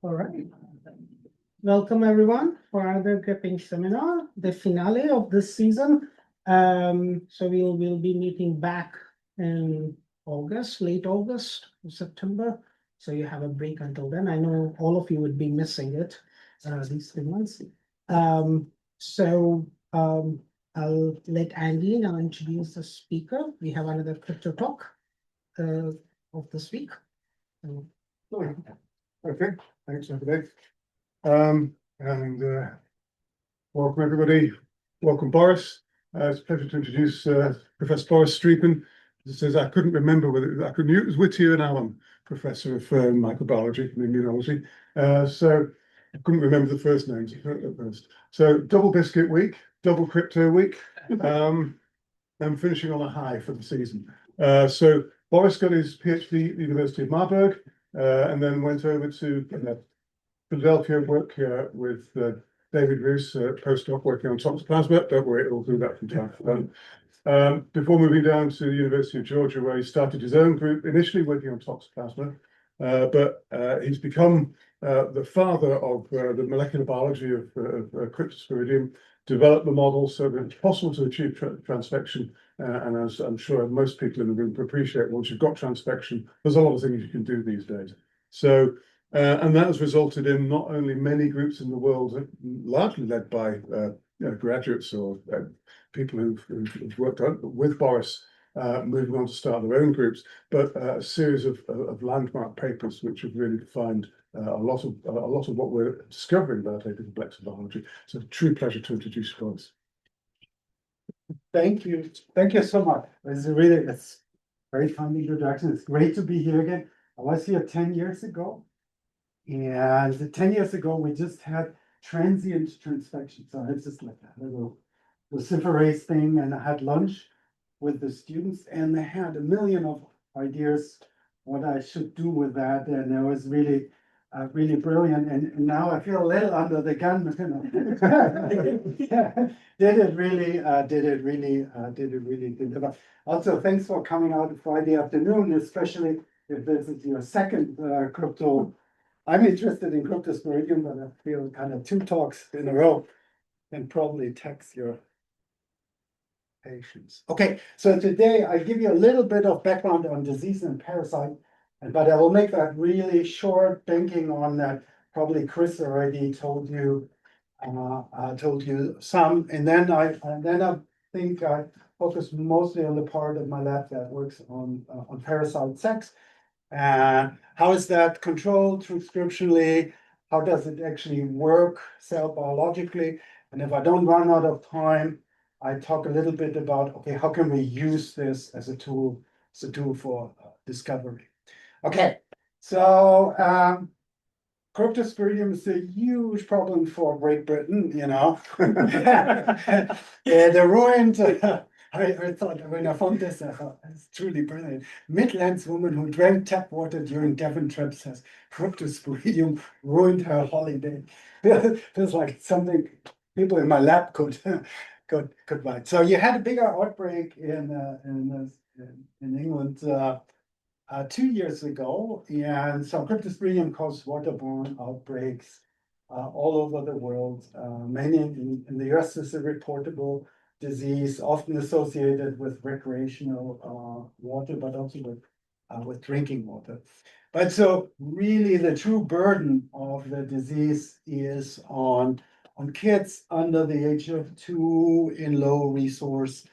All right. Welcome everyone for another GRiP-ing seminar, the finale of this season. So we'll be meeting back in August, late August, September. So you have a break until then. I know all of you would be missing it these 3 months. I'll let Andy now introduce the speaker. We have another crypto talk of this week. Okay, thanks everybody. Welcome everybody. Welcome Boris. It's a pleasure to introduce Professor Boris Striepen. This says I couldn't remember whether I could. It was Whittier and Allen, Professor of Microbiology and Immunology. So I couldn't remember the first names at first. So double biscuit week, double crypto week. I'm finishing on a high for the season. So Boris got his PhD at the University of Marburg. And then went over to Philadelphia, work with David Roos, postdoc working on toxoplasma. Don't worry, it'll do that from time to time. Before moving down to the University of Georgia, where he started his own group, initially working on toxoplasma, but he's become the father of the molecular biology of Cryptosporidium, developed the model so that it's possible to achieve transfection. And as I'm sure most people in the room appreciate, once you've got transfection, there's a lot of things you can do these days. So, and that has resulted in not only many groups in the world, largely led by graduates or people who've worked with Boris, moving on to start their own groups, but a series of landmark papers which have really defined a lot of what we're discovering about apoplex biology. So, true pleasure to introduce Boris. Thank you so much. It's very kind introduction. It's great to be here again. I was here 10 years ago, and 10 years ago we just had transient transfection. So it's just like a little luciferase thing, and I had lunch with the students, and they had a million of ideas what I should do with that, and it was really brilliant. And now I feel a little under the gun. Did it really deliver? Also, thanks for coming out Friday afternoon, especially if this is your second crypto. I'm interested in Cryptosporidium, but I feel kind of 2 talks in a row and probably tax your patience. Okay, so today I give you a little bit of background on disease and parasite. But I will make that really short, banking on that. Probably Chris already told you some, and then I think I focus mostly on the part of my lab that works on parasite sex. And how is that controlled transcriptionally? How does it actually work cell biologically? And if I don't run out of time, I talk a little bit about how can we use this as a tool for discovery. Okay, so Cryptosporidium is a huge problem for Great Britain, They're ruined. I thought when I found this, it's truly brilliant. Midlands woman who drank tap water during Devon trip says Cryptosporidium ruined her holiday. Feels like something people in my lab could write. So you had a bigger outbreak in England 2 years ago, and so Cryptosporidium caused waterborne outbreaks all over the world. Many in the US is a reportable disease, often associated with recreational water, but also with drinking water. But so really the true burden of the disease is on kids under the age of 2 in low resource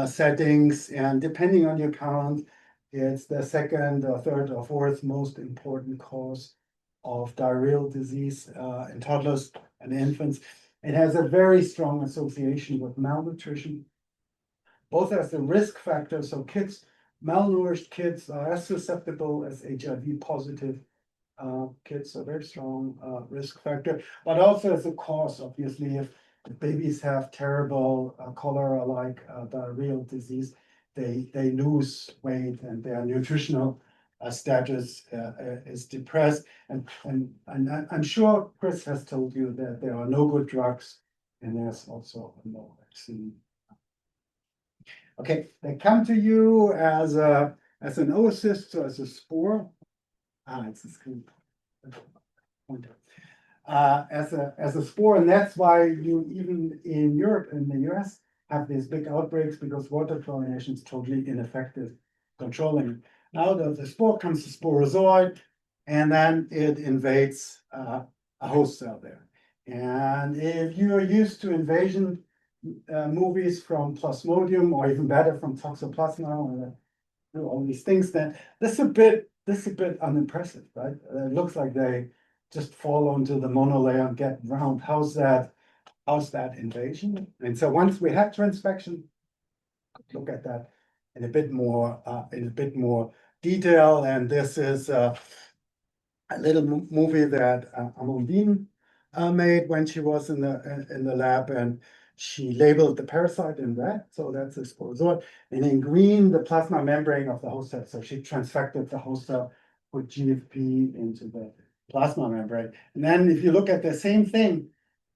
settings, and depending on your count, it's the second or third or fourth most important cause of diarrheal disease in toddlers and infants. It has a very strong association with malnutrition, both as a risk factor. So malnourished kids are as susceptible as HIV positive kids, so very strong risk factor, but also as a cause, obviously, if babies have terrible cholera-like diarrheal disease, they lose weight and their nutritional status is depressed. And I'm sure Chris has told you that there are no good drugs, and there's also no vaccine. Okay, they come to you as an oocyst, so as a spore. It's a screen. pointer. As a spore, and that's why you even in Europe and the US have these big outbreaks because water fluoridation is totally ineffective controlling it. Now the spore comes to sporozoid, and then it invades a host cell there. And if you are used to invasion movies from Plasmodium, or even better from Toxoplasma, or all these things, then this is a bit unimpressive, right? It looks like they just fall onto the monolayer and get round. How's that invasion? And so once we have transfection, look at that in a bit more detail. And this is a little movie that Amandine made when she was in the lab, and she labeled the parasite in red, so that's a sporozoid, and in green the plasma membrane of the host cell. So she transfected the host cell, put GFP into the plasma membrane. And then if you look at the same thing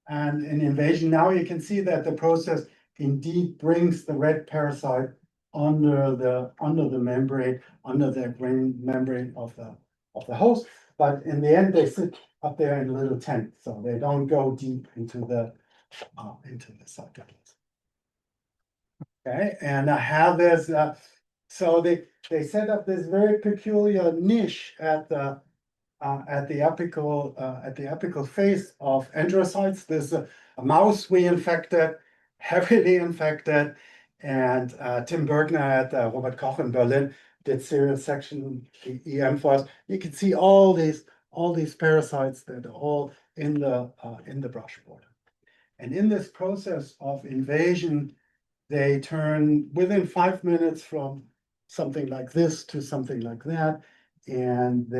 and in invasion, now you can see that the process indeed brings the red parasite under the membrane, under the green membrane of the host. But in the end, they sit up there in a little tent, so they don't go deep into the cytoplasm. Okay, and I have this. So they set up this very peculiar niche at the apical face of enterocytes. There's a mouse we infected, heavily infected, and Tim Bergner at Robert Koch in Berlin did serial section EM for us. You can see all these parasites that are all in the brush border. And in this process of invasion, they turn within 5 minutes from something like this to something like that. And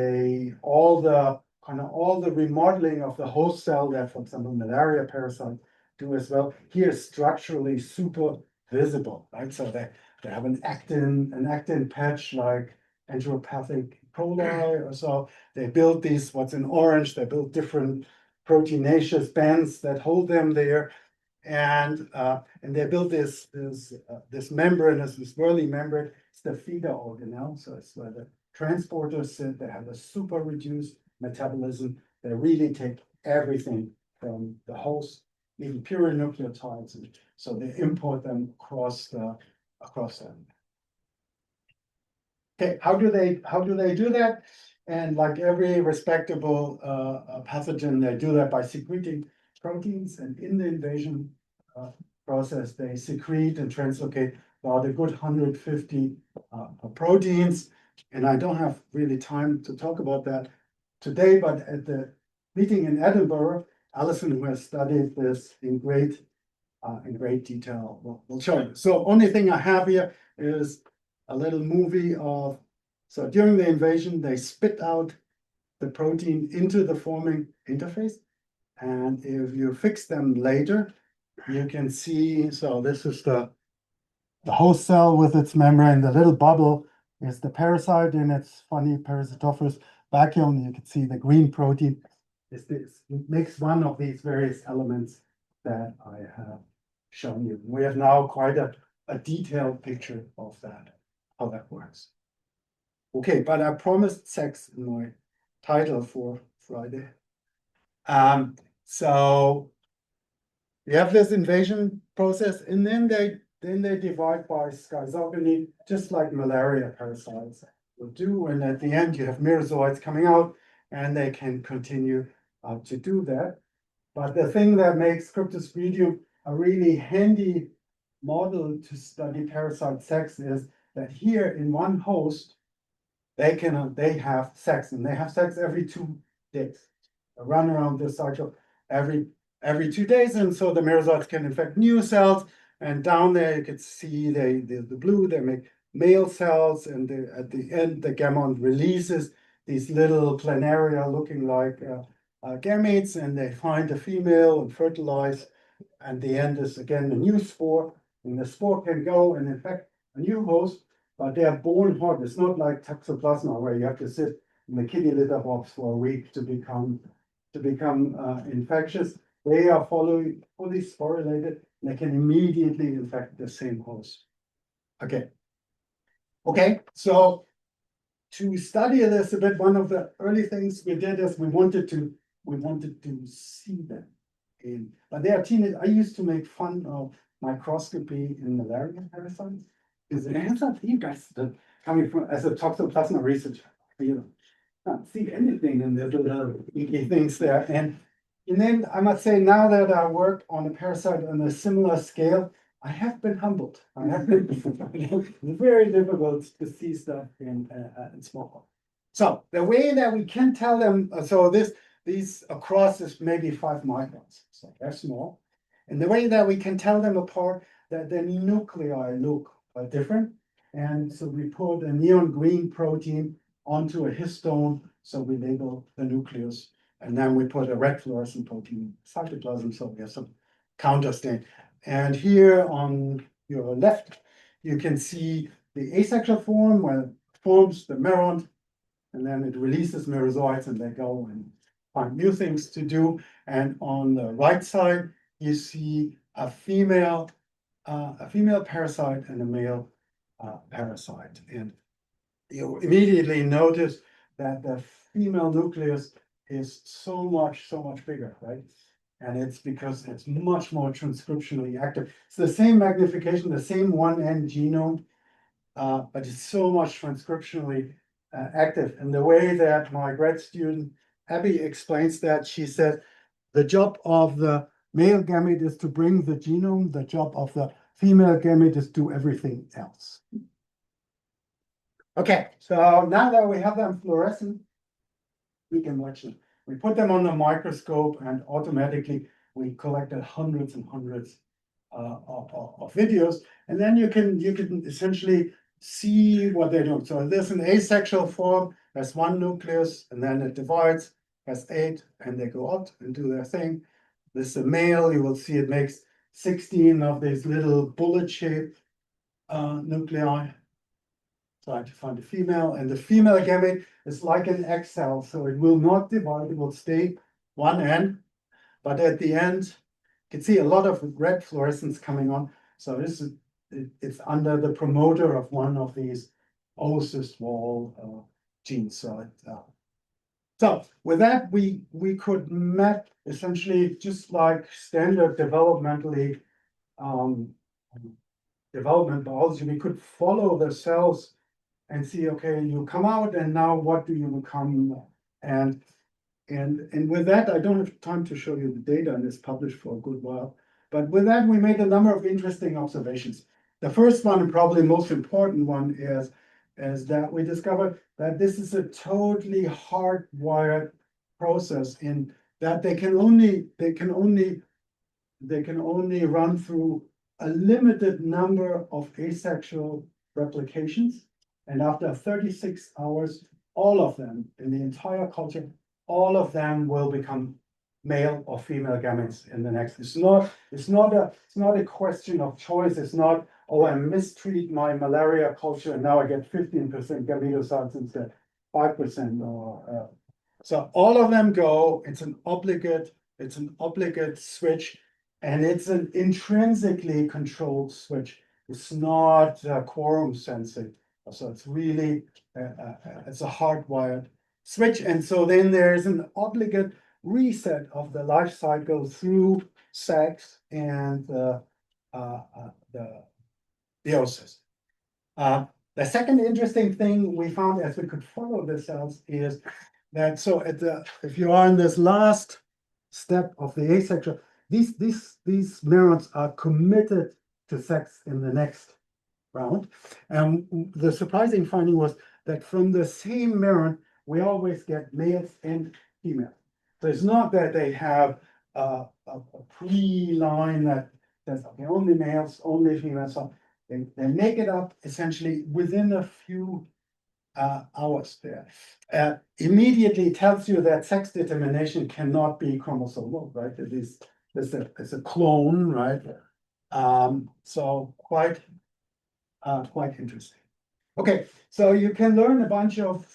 all the remodeling of the host cell that, for example, malaria parasites do as well, here is structurally super visible, right? So they have an actin patch like enteropathic coli or so. They build these, what's in orange, they build different proteinaceous bands that hold them there. And they built this membrane, this swirly membrane. It's the feeder organelle, so it's where the transporters sit. They have a super reduced metabolism. They really take everything from the host, even pure nucleotides, and so they import them across them. Okay, how do they do that? And like every respectable pathogen, they do that by secreting proteins, and in the invasion process, they secrete and translocate about a good 150 proteins. And I don't have really time to talk about that today, but at the meeting in Edinburgh, Alison, who has studied this in great detail, will show you. So only thing I have here is a little movie of, so during the invasion, they spit out the protein into the forming interface. And if you fix them later, you can see, so this is the host cell with its membrane. The little bubble is the parasite in its funny parasitophorous vacuole. You can see the green protein is this. It makes one of these various elements that I have shown you. We have now quite a detailed picture of that, how that works. Okay, but I promised sex in my title for Friday. So you have this invasion process, and then they divide by schizogony, just like malaria parasites will do. And at the end, you have merozoites coming out, and they can continue to do that. But the thing that makes Cryptosporidium a really handy model to study parasite sex is that here in one host, they have sex, and they have sex every 2 days. They run around this cycle every 2 days, and so the merozoites can infect new cells. And down there you can see the blue, they make male cells, and at the end the gamete releases these little planaria looking like gametes, and they find a female and fertilize. And the end is again a new spore, and the spore can go and infect a new host, but they are born hot. It's not like Toxoplasma where you have to sit in the kitty litter box for a week to become infectious. They are fully sporulated, and they can immediately infect the same host. Okay, so to study this a bit, one of the early things we did is we wanted to we wanted to see them but they are teenage. I used to make fun of microscopy in malaria parasites. Because it ends up you guys that coming from as a toxoplasma researcher, you not see anything in the little inky things there. And then I must say, now that I work on a parasite on a similar scale, I have been humbled. I have been very difficult to see stuff in small. So the way that we can tell them, so these across is maybe 5 microns, so they're small. And the way that we can tell them apart, that the nuclei look different. And so we put a neon green protein onto a histone, so we label the nucleus. And then we put a red fluorescent protein cytoplasm, so we have some counter stain. And here on your left, you can see the asexual form where it forms the meron, and then it releases merozoites and they go and find new things to do. And on the right side, you see a female parasite and a male parasite. And you immediately notice that the female nucleus is so much bigger, right? And it's because it's much more transcriptionally active. It's the same magnification, the same 1N genome, but it's so much transcriptionally active. And the way that my grad student Abby explains that, she said, the job of the male gamete is to bring the genome, the job of the female gamete is to do everything else. Okay, so now that we have them fluorescent, we can watch them. We put them on the microscope and automatically we collected hundreds and hundreds of videos. And then you can essentially see what they're doing. So there's an asexual form, there's 1 nucleus, and then it divides, has 8, and they go out and do their thing. This is a male, you will see it makes 16 of these little bullet-shaped nuclei. Trying to find a female, and the female gamete is like an egg cell, so it will not divide, it will stay 1N, but at the end, you can see a lot of red fluorescence coming on. So this is it's under the promoter of one of these oocyst wall genes. So with that, we could map essentially just like standard development biology. We could follow the cells and see, okay, you come out and now what do you become? And with that, I don't have time to show you the data, and it's published for a good while. But with that, we made a number of interesting observations. The first one, and probably most important one, is that we discovered that this is a totally hardwired process in that they can only run through a limited number of asexual replications. And after 36 hours, all of them in the entire culture, all of them will become male or female gametes in the next. It's not a question of choice. It's not, oh, I mistreat my malaria culture and now I get 15% gametocytes instead 5% or so all of them go. It's an obligate switch, and it's an intrinsically controlled switch. It's not quorum sensing. So it's really it's a hardwired switch, and so then there's an obligate reset of the life cycle through sex and the oocyst. The second interesting thing we found as we could follow the cells is that if you are in this last step of the asexual, these neurons are committed to sex in the next round. And the surprising finding was that from the same neuron, we always get males and females. So it's not that they have a pre-line that says, okay, only males, only females. So they make it up essentially within a few hours there. Immediately tells you that sex determination cannot be chromosomal, right? It's a clone, right? So quite interesting. Okay, so you can learn a bunch of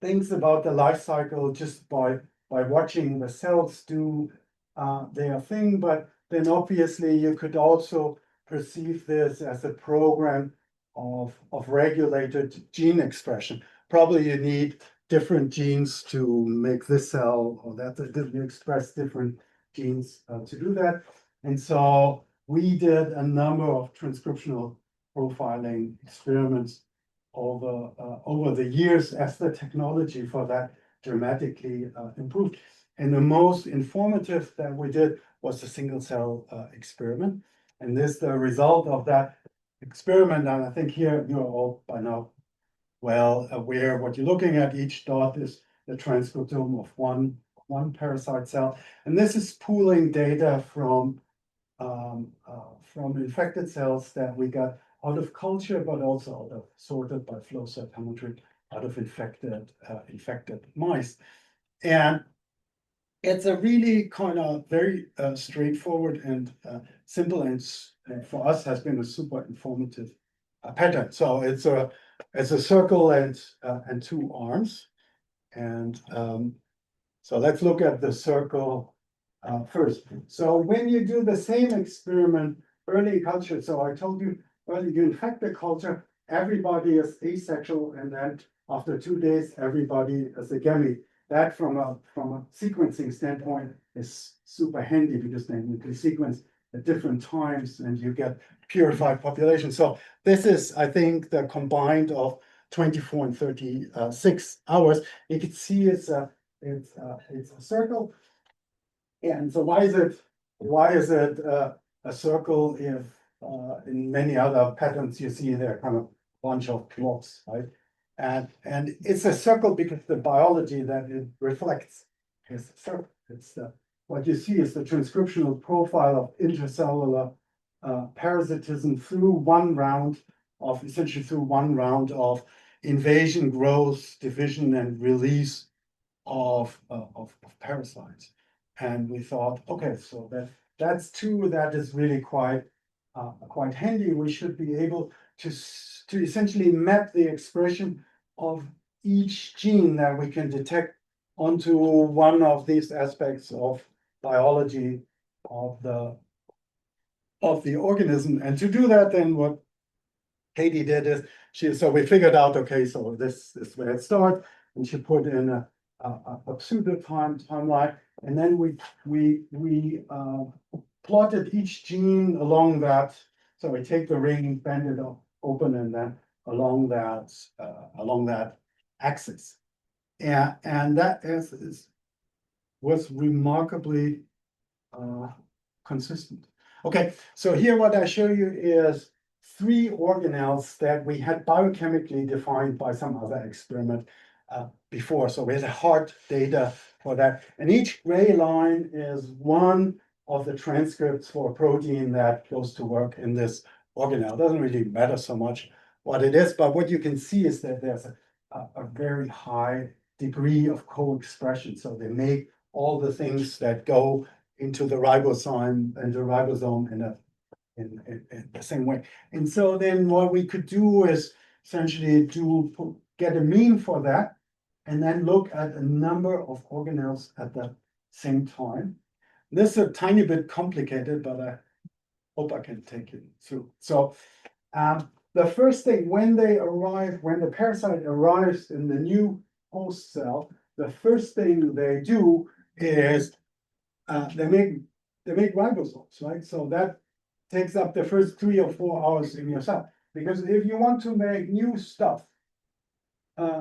things about the life cycle just by watching the cells do their thing, but then obviously you could also perceive this as a program of regulated gene expression. Probably you need different genes to make this cell or that, we express different genes to do that. And so we did a number of transcriptional profiling experiments over the years as the technology for that dramatically improved. And the most informative that we did was the single cell experiment. And this the result of that experiment. And I think here you're all by now well aware what you're looking at. Each dot is the transcriptome of one parasite cell. And this is pooling data from infected cells that we got out of culture, but also out of sorted by flow cytometry out of infected mice. And it's a really kind of very straightforward and simple, and for us has been a super informative pattern. So it's a circle and two arms. And so let's look at the circle first. So when you do the same experiment early in culture, so I told you early you infect the culture, everybody is asexual, and then after 2 days, everybody is a gamete. That from a sequencing standpoint is super handy because then you can sequence at different times and you get purified population. So this is, I think, the combined of 24 and 36 hours. You can see it's a circle. And so why is it a circle if in many other patterns you see there kind of a bunch of blocks, right? And it's a circle because the biology that it reflects is a circle. It's what you see is the transcriptional profile of intracellular parasitism through one round of invasion, growth, division, and release of parasites. And we thought, okay, so that's two that is really quite handy. We should be able to essentially map the expression of each gene that we can detect onto one of these aspects of biology of the organism. And to do that, then what Katie did is so we figured out, okay, so this is where it starts, and she put in a pseudo timeline, and then we plotted each gene along that. So we take the ring, bend it open, and then along that axis, and that was remarkably consistent. Okay, so here what I show you is 3 organelles that we had biochemically defined by some other experiment before. So we had hard data for that. And each gray line is one of the transcripts for a protein that goes to work in this organelle. It doesn't really matter so much what it is, but what you can see is that there's a very high degree of co-expression. So they make all the things that go into the ribosome in the same way. And so then what we could do is essentially get a mean for that, and then look at a number of organelles at the same time. This is a tiny bit complicated, but I hope I can take it through. So the first thing, when the parasite arrives in the new host cell, the first thing they do is they make ribosomes, right? So that takes up the first 3 or 4 hours in your cell. Because if you want to make new stuff,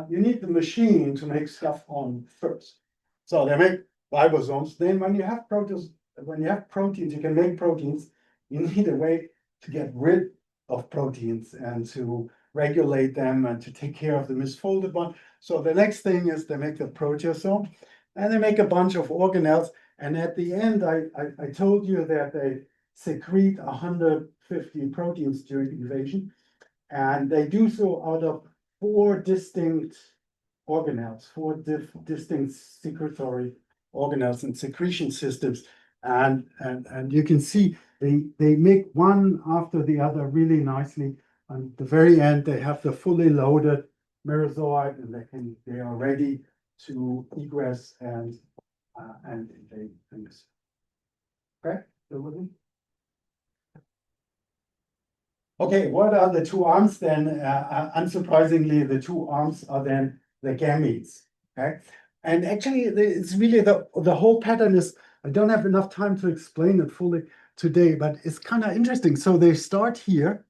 you need the machine to make stuff on first. So they make ribosomes. Then when you have proteins, you can make proteins. You need a way to get rid of proteins and to regulate them and to take care of the misfolded one. So the next thing is they make the proteasome, and they make a bunch of organelles. And at the end, I told you that they secrete 150 proteins during invasion, and they do so out of 4 distinct organelles, 4 distinct secretory organelles and secretion systems. And you can see they make one after the other really nicely. At the very end, they have the fully loaded merozoite, and they are ready to egress and invade things. Okay, still with me? Okay, what are the 2 arms then? Unsurprisingly, the 2 arms are then the gametes. Okay, and actually, it's really the whole pattern is. I don't have enough time to explain it fully today, but it's kind of interesting. So they start here,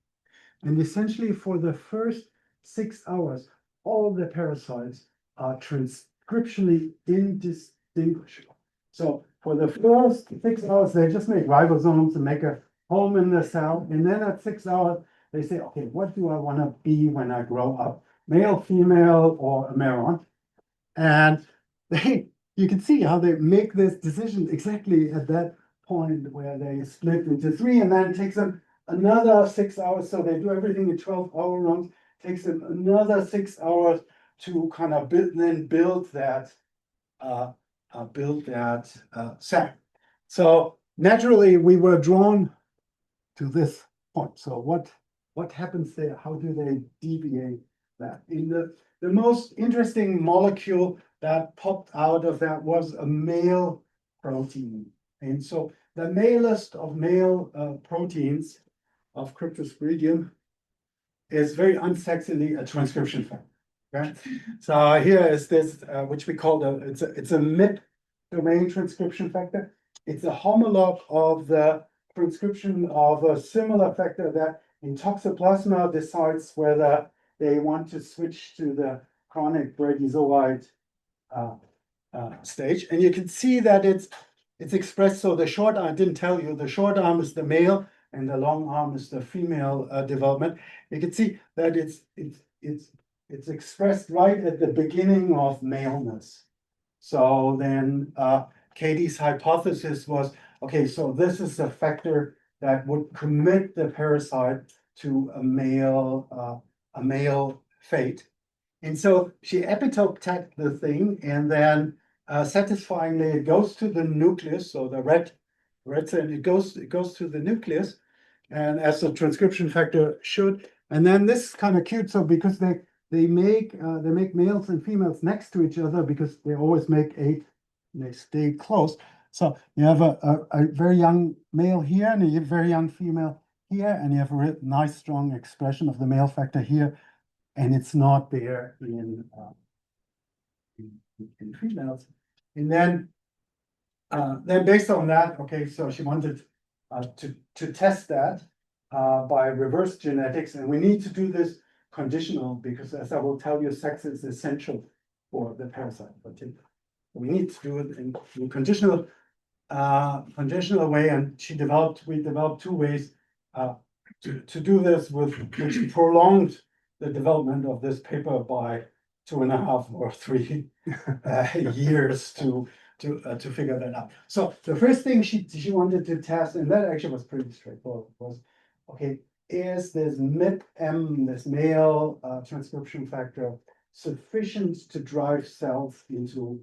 and essentially for the first 6 hours, all the parasites are transcriptionally indistinguishable. So for the first 6 hours, they just make ribosomes and make a home in the cell. And then at 6 hours, they say, okay, what do I want to be when I grow up? Male, female, or a meron? And you can see how they make this decision exactly at that point where they split into three, and then it takes them another 6 hours. So they do everything in 12-hour runs, takes them another 6 hours to kind of build that sac. So naturally, we were drawn to this point. So what happens there? How do they deviate that? In the most interesting molecule that popped out of that was a male protein. And so the malest of male proteins of Cryptosporidium is very unsexily a transcription factor. Okay? So here is this, which we call it's a mid-domain transcription factor. It's a homolog of the transcription of a similar factor that in Toxoplasma decides whether they want to switch to the chronic bradyzoite stage. And you can see that it's expressed. So the short arm, I didn't tell you, the short arm is the male and the long arm is the female development. You can see that it's expressed right at the beginning of maleness. So then Katie's hypothesis was, okay, so this is a factor that would commit the parasite to a male fate. And so she epitope tagged the thing, and then satisfyingly it goes to the nucleus. So the red cell, it goes to the nucleus, and as the transcription factor should. And then this is kind of cute. So because they make males and females next to each other because they always make 8 and they stay close. So you have a very young male here and a very young female here, and you have a nice strong expression of the male factor here, and it's not there in females. And then based on that, okay, so she wanted to test that by reverse genetics, and we need to do this conditional because, as I will tell you, sex is essential for the parasite. But we need to do it in conditional way, and we developed 2 ways to do this, which prolonged the development of this paper by 2.5 or 3 years to figure that out. So the first thing she wanted to test, and that actually was pretty straightforward, was okay, is this MIP-M, this male transcription factor, sufficient to drive cells into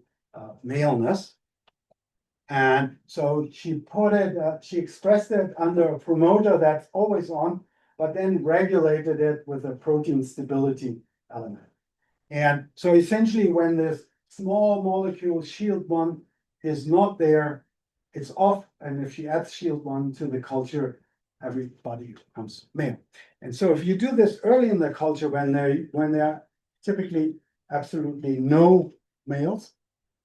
maleness? And so she expressed it under a promoter that's always on, but then regulated it with a protein stability element. And so essentially when this small molecule shield 1 is not there, it's off. And if she adds shield 1 to the culture, everybody becomes male. And so if you do this early in the culture, when there are typically absolutely no males,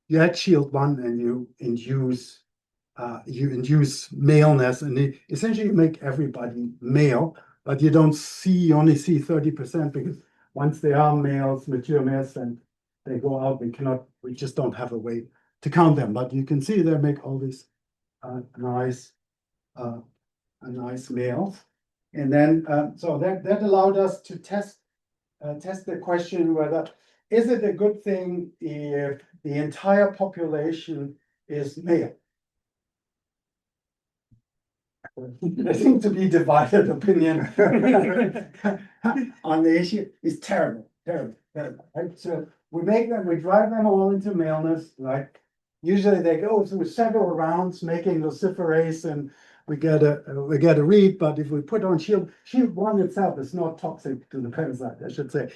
you add shield 1 and you induce maleness, and you essentially make everybody male, but you only see 30% because once they are males, mature males, then they go out. We just don't have a way to count them, but you can see they make all these nice males. And then so that allowed us to test the question whether is it a good thing if the entire population is male. There seems to be divided opinion on the issue. It's terrible. Right? So we drive them all into maleness. Like usually they go through several rounds making luciferase, and we get a read. But if we put on shield 1 itself is not toxic to the parasite, I should say.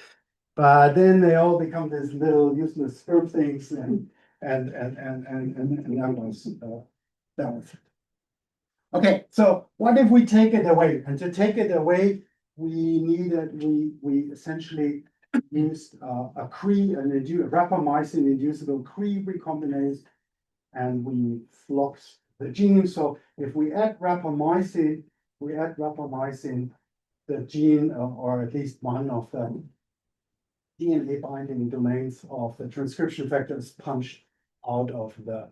But then they all become these little useless sperm things, and that was it. Okay, so what if we take it away? And to take it away, we essentially used a rapamycin inducible Cre recombinase, and we flocked the gene. So if we add rapamycin, the gene, or at least one of the DNA binding domains of the transcription factor is punched out of the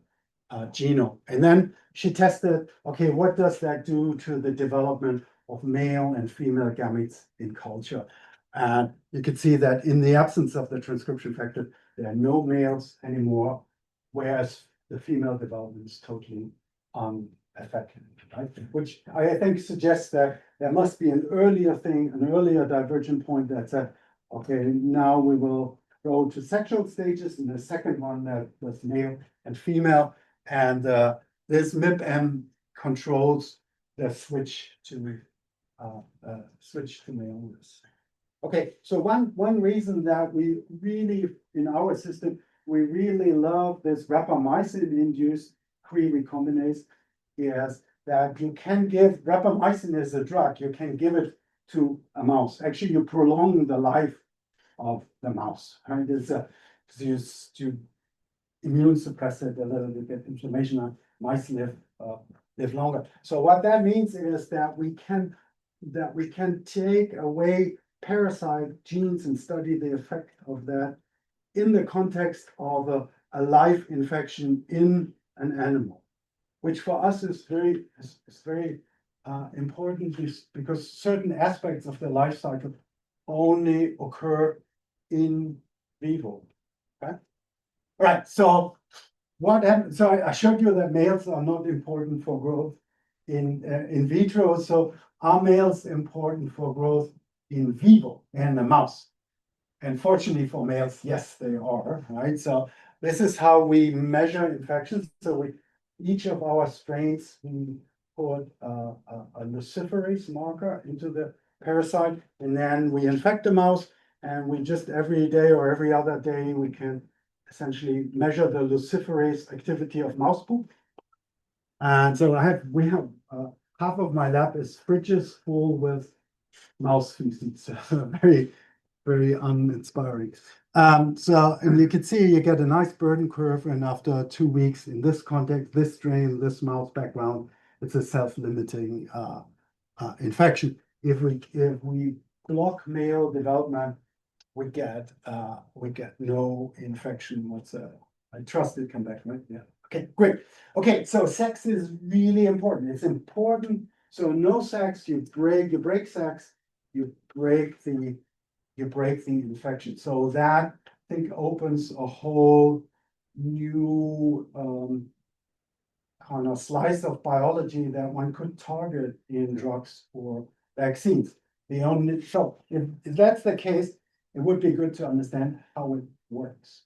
genome. And then she tested, okay, what does that do to the development of male and female gametes in culture? And you can see that in the absence of the transcription factor, there are no males anymore, whereas the female development is totally unaffected, right? Which I think suggests that there must be an earlier divergent point that said, okay, now we will go to sexual stages, and the second one that was male and female, and this MIP-M controls the switch to maleness. Okay, so one reason that we really, in our system, we really love this rapamycin-induced Cre recombinase is that you can give rapamycin as a drug, you can give it to a mouse. Actually, you prolong the life of the mouse. Right? You immune suppress it a little bit, get inflammation on mice live longer. So what that means is that we can take away parasite genes and study the effect of that in the context of a live infection in an animal, which for us is very important because certain aspects of the life cycle only occur in vivo. Okay. All right. So what happened? So I showed you that males are not important for growth in vitro. So are males important for growth in vivo in the mouse? And fortunately for males, yes, they are. Right. So this is how we measure infections. So each of our strains, we put a luciferase marker into the parasite, and then we infect the mouse, and we just every day or every other day, we can essentially measure the luciferase activity of mouse poop. And so we have half of my lab is fridges full with mouse feces. Very, very uninspiring. So, and you can see you get a nice burden curve, and after 2 weeks in this context, this strain, this mouse background, it's a self-limiting infection. If we block male development, we get no infection whatsoever. I trust it come back, right? Yeah. Okay, great. Okay, so sex is really important. It's important. So no sex, you break sex, you break the infection. So that I think opens a whole new kind of slice of biology that one could target in drugs or vaccines. So if that's the case, it would be good to understand how it works.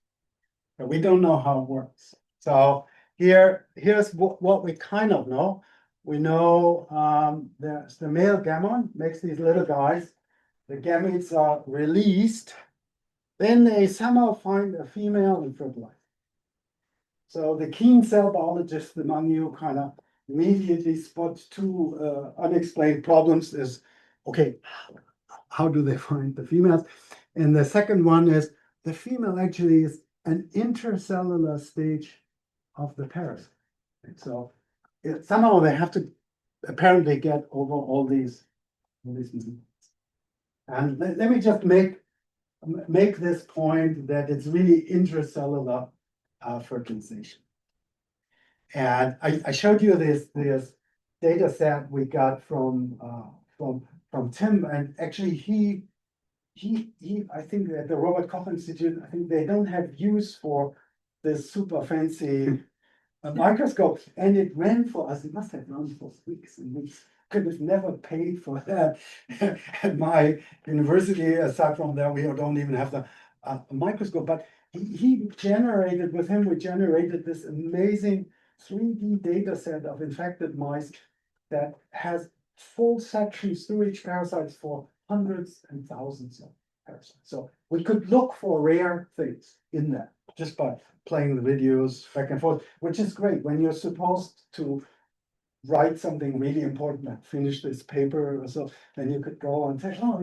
But we don't know how it works. So here's what we kind of know. We know the male gamete makes these little guys. The gametes are released. Then they somehow find a female and fertilize. So the keen cell biologists among you kind of immediately spot two unexplained problems is, okay, how do they find the females? And the second one is the female actually is an intercellular stage of the parasite. So somehow they have to apparently get over all these movements. And let me just make this point that it's really intracellular fertilization. And I showed you this data set we got from Tim, and actually he I think at the Robert Koch Institute, I think they don't have use for this super fancy microscope, and it ran for us. It must have run for weeks and weeks. Could have never paid for that at my university. Aside from that, we don't even have the microscope. But we generated this amazing 3D data set of infected mice that has full section sewage parasites for hundreds and thousands of parasites. So we could look for rare things in that just by playing the videos back and forth, which is great when you're supposed to write something really important and finish this paper or so, then you could go and say, oh,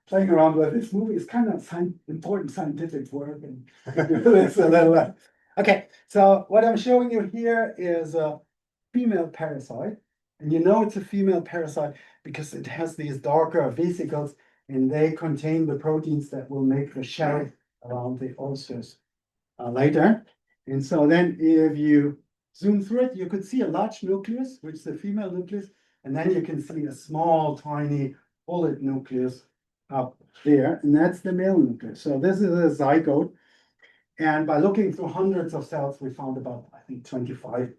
playing around with this movie. It's kind of important scientific work, and it's a little. Okay, so what I'm showing you here is a female parasite, and you know it's a female parasite because it has these darker vesicles, and they contain the proteins that will make the shell around the oysters later. And so then if you zoom through it, you could see a large nucleus, which is the female nucleus, and then you can see a small, tiny bullet nucleus up there, and that's the male nucleus. So this is a zygote. And by looking through hundreds of cells, we found about, I think, 25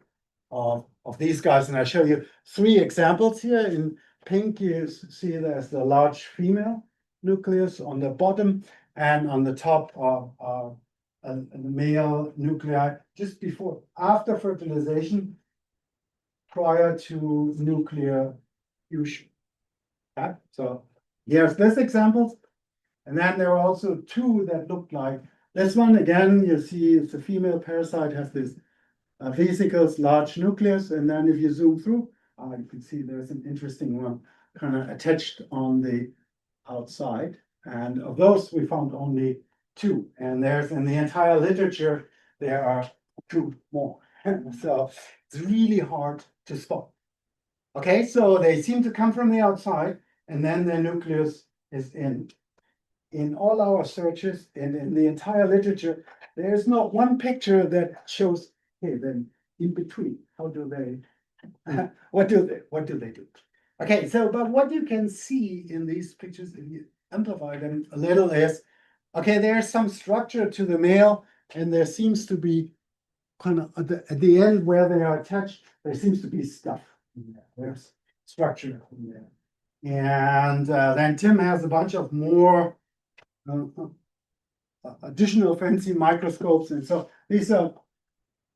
of these guys. And I show you 3 examples here. In pink, you see there's the large female nucleus on the bottom, and on the top are the male nuclei just before, after fertilization, prior to nuclear fusion. Yeah, so here's this example. And then there are also 2 that look like this one. Again, you see it's a female parasite, has this vesicles, large nucleus. And then if you zoom through, you can see there's an interesting one kind of attached on the outside. And of those, we found only 2. And there's in the entire literature, there are 2 more. So it's really hard to spot. Okay, so they seem to come from the outside, and then the nucleus is in. In all our searches and in the entire literature, there's not one picture that shows, hey, then in between, how do they, what do they do? Okay, so, but what you can see in these pictures, if you amplify them a little, is, okay, there's some structure to the male, and there seems to be kind of at the end where they are attached, there seems to be stuff in there. There's structure in there. And then Tim has a bunch of more additional fancy microscopes. And so these are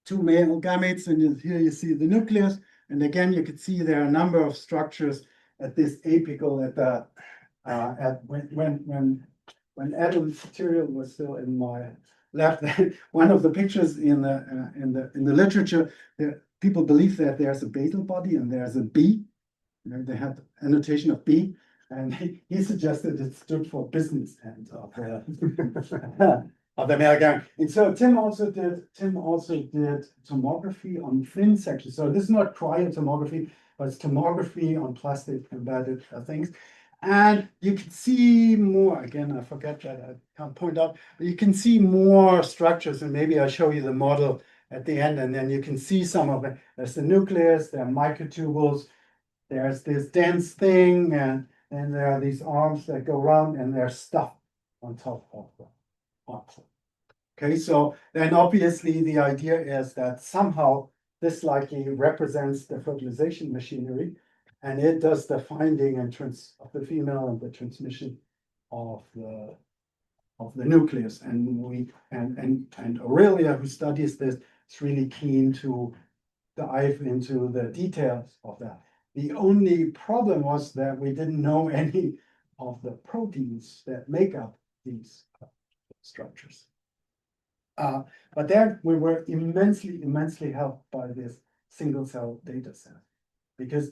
2 male gametes, and here you see the nucleus. And again, you can see there are a number of structures at this apical at the when Adam's material was still in my lab. One of the pictures in the literature, people believe that there's a basal body and there's a B. You know, they had annotation of B, and he suggested it stood for business end of the male gang. And so Tim also did tomography on thin sections. So this is not cryotomography, but it's tomography on plastic embedded things. And you can see more, again, I forget that, I can't point out, but you can see more structures, and maybe I'll show you the model at the end, and then you can see some of it. There's the nucleus, there are microtubules, there's this dense thing, and there are these arms that go around, and there's stuff on top of the arms. Okay, so then obviously the idea is that somehow this likely represents the fertilization machinery, and it does the finding and of the female and the transmission of the nucleus. And Aurelia, who studies this, is really keen to dive into the details of that. The only problem was that we didn't know any of the proteins that make up these structures. But then we were immensely helped by this single cell data set, because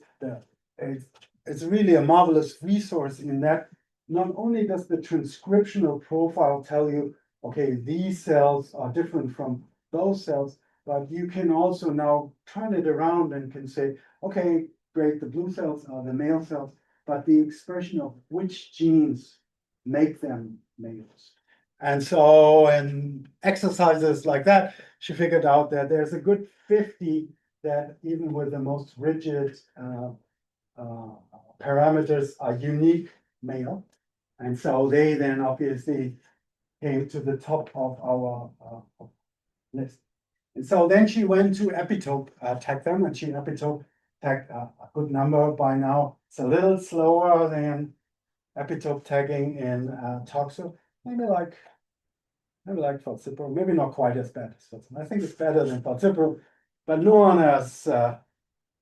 it's really a marvelous resource in that not only does the transcriptional profile tell you, okay, these cells are different from those cells, but you can also now turn it around and can say, okay, great, the blue cells are the male cells, but the expression of which genes make them males. And so in exercises like that, she figured out that there's a good 50 that even with the most rigid parameters are unique male. And so they then obviously came to the top of our list. And so then she went to epitope tag them, and she epitope tagged a good number by now. It's a little slower than epitope tagging in toxo, maybe like falciparum, maybe not quite as bad as falciparum. I think it's better than falciparum, but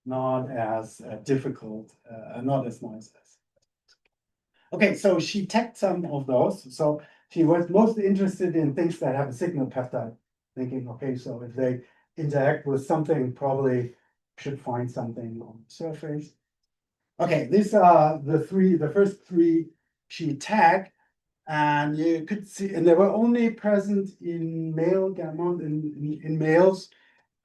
not as difficult, not as nice as. Okay, so she tagged some of those. So she was mostly interested in things that have a signal peptide, thinking, okay, so if they interact with something, probably should find something on the surface. Okay, these are the first three she tagged, and you could see, and they were only present in male gamete, in males.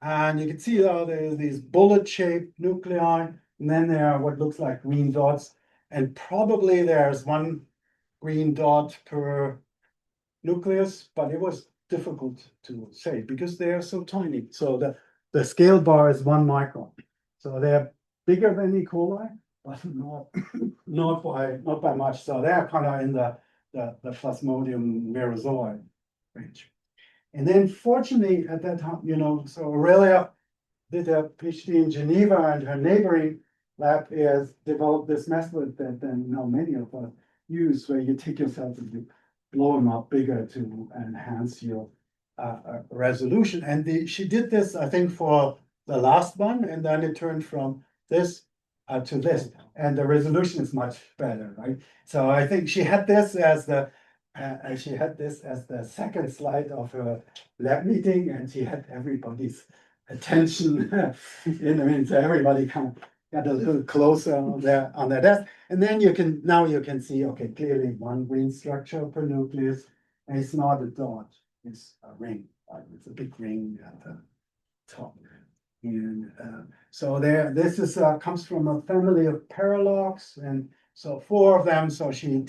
And you can see there's these bullet-shaped nuclei, and then there are what looks like green dots. And probably there's one green dot per nucleus, but it was difficult to say because they are so tiny. So the scale bar is 1 micron. So they're bigger than E. coli, but not by much. So they're kind of in the Plasmodium merozoa range. And then fortunately at that time, so Aurelia did a PhD in Geneva, and her neighboring lab has developed this method that then now many of us use, where you take your cells and you blow them up bigger to enhance your resolution. And she did this, I think, for the last one, and then it turned from this to this, and the resolution is much better, right? So I think she had this as the second slide of her lab meeting, and she had everybody's attention. So everybody kind of got a little closer on their desk. And then you can see, okay, clearly one green structure per nucleus, and it's not a dot, it's a ring, right? It's a big ring at the top. And so this is comes from a family of paralogs, and so 4 of them. So she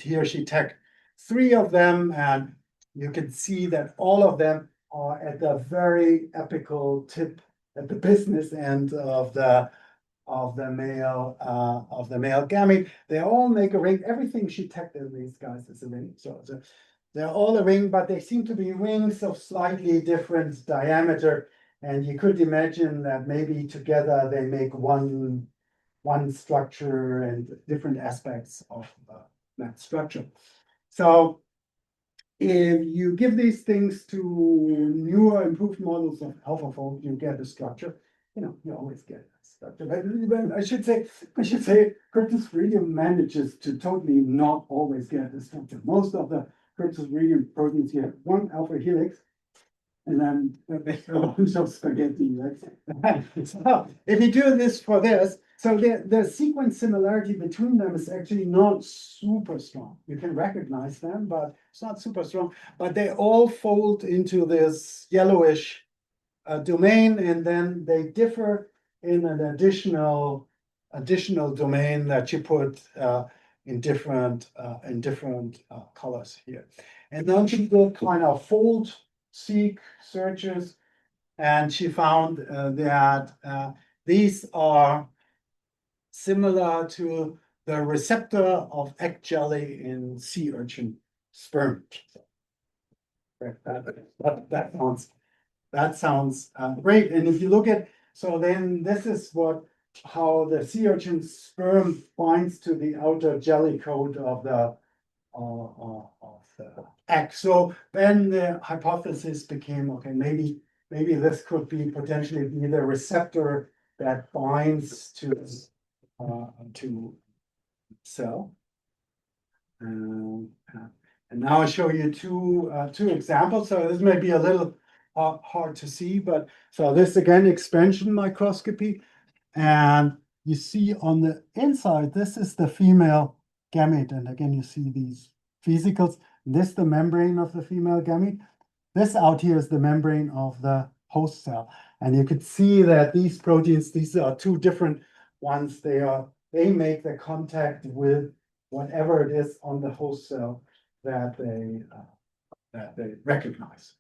tagged 3 of them, and you can see that all of them are at the very apical tip, at the business end of the male gamete. They all make a ring. Everything she tagged in these guys is a ring. So they're all a ring, but they seem to be rings of slightly different diameter. And you could imagine that maybe together they make one structure and different aspects of that structure. So if you give these things to newer improved models of AlphaFold, you get a structure. You always get a structure. But I should say, Cryptosporidium manages to totally not always get a structure. Most of the Cryptosporidium proteins here, 1 alpha helix, and then a bunch of spaghetti, right? So if you do this for this, so the sequence similarity between them is actually not super strong. You can recognize them, but it's not super strong. But they all fold into this yellowish domain, and then they differ in an additional domain that you put in different colors here. And then she did kind of fold-seek searches, and she found that these are similar to the receptor of egg jelly in sea urchin sperm. That sounds great. And if you look at, so then this is how the sea urchin sperm binds to the outer jelly coat of the egg. So then the hypothesis became, okay, maybe this could potentially be the receptor that binds to cell. And now I show you two examples. So this may be a little hard to see, but so this again, expansion microscopy. And you see on the inside, this is the female gamete. And again, you see these vesicles. This is the membrane of the female gamete. This out here is the membrane of the host cell. And you could see that these proteins, these are 2 different ones. They make the contact with whatever it is on the host cell that they recognize.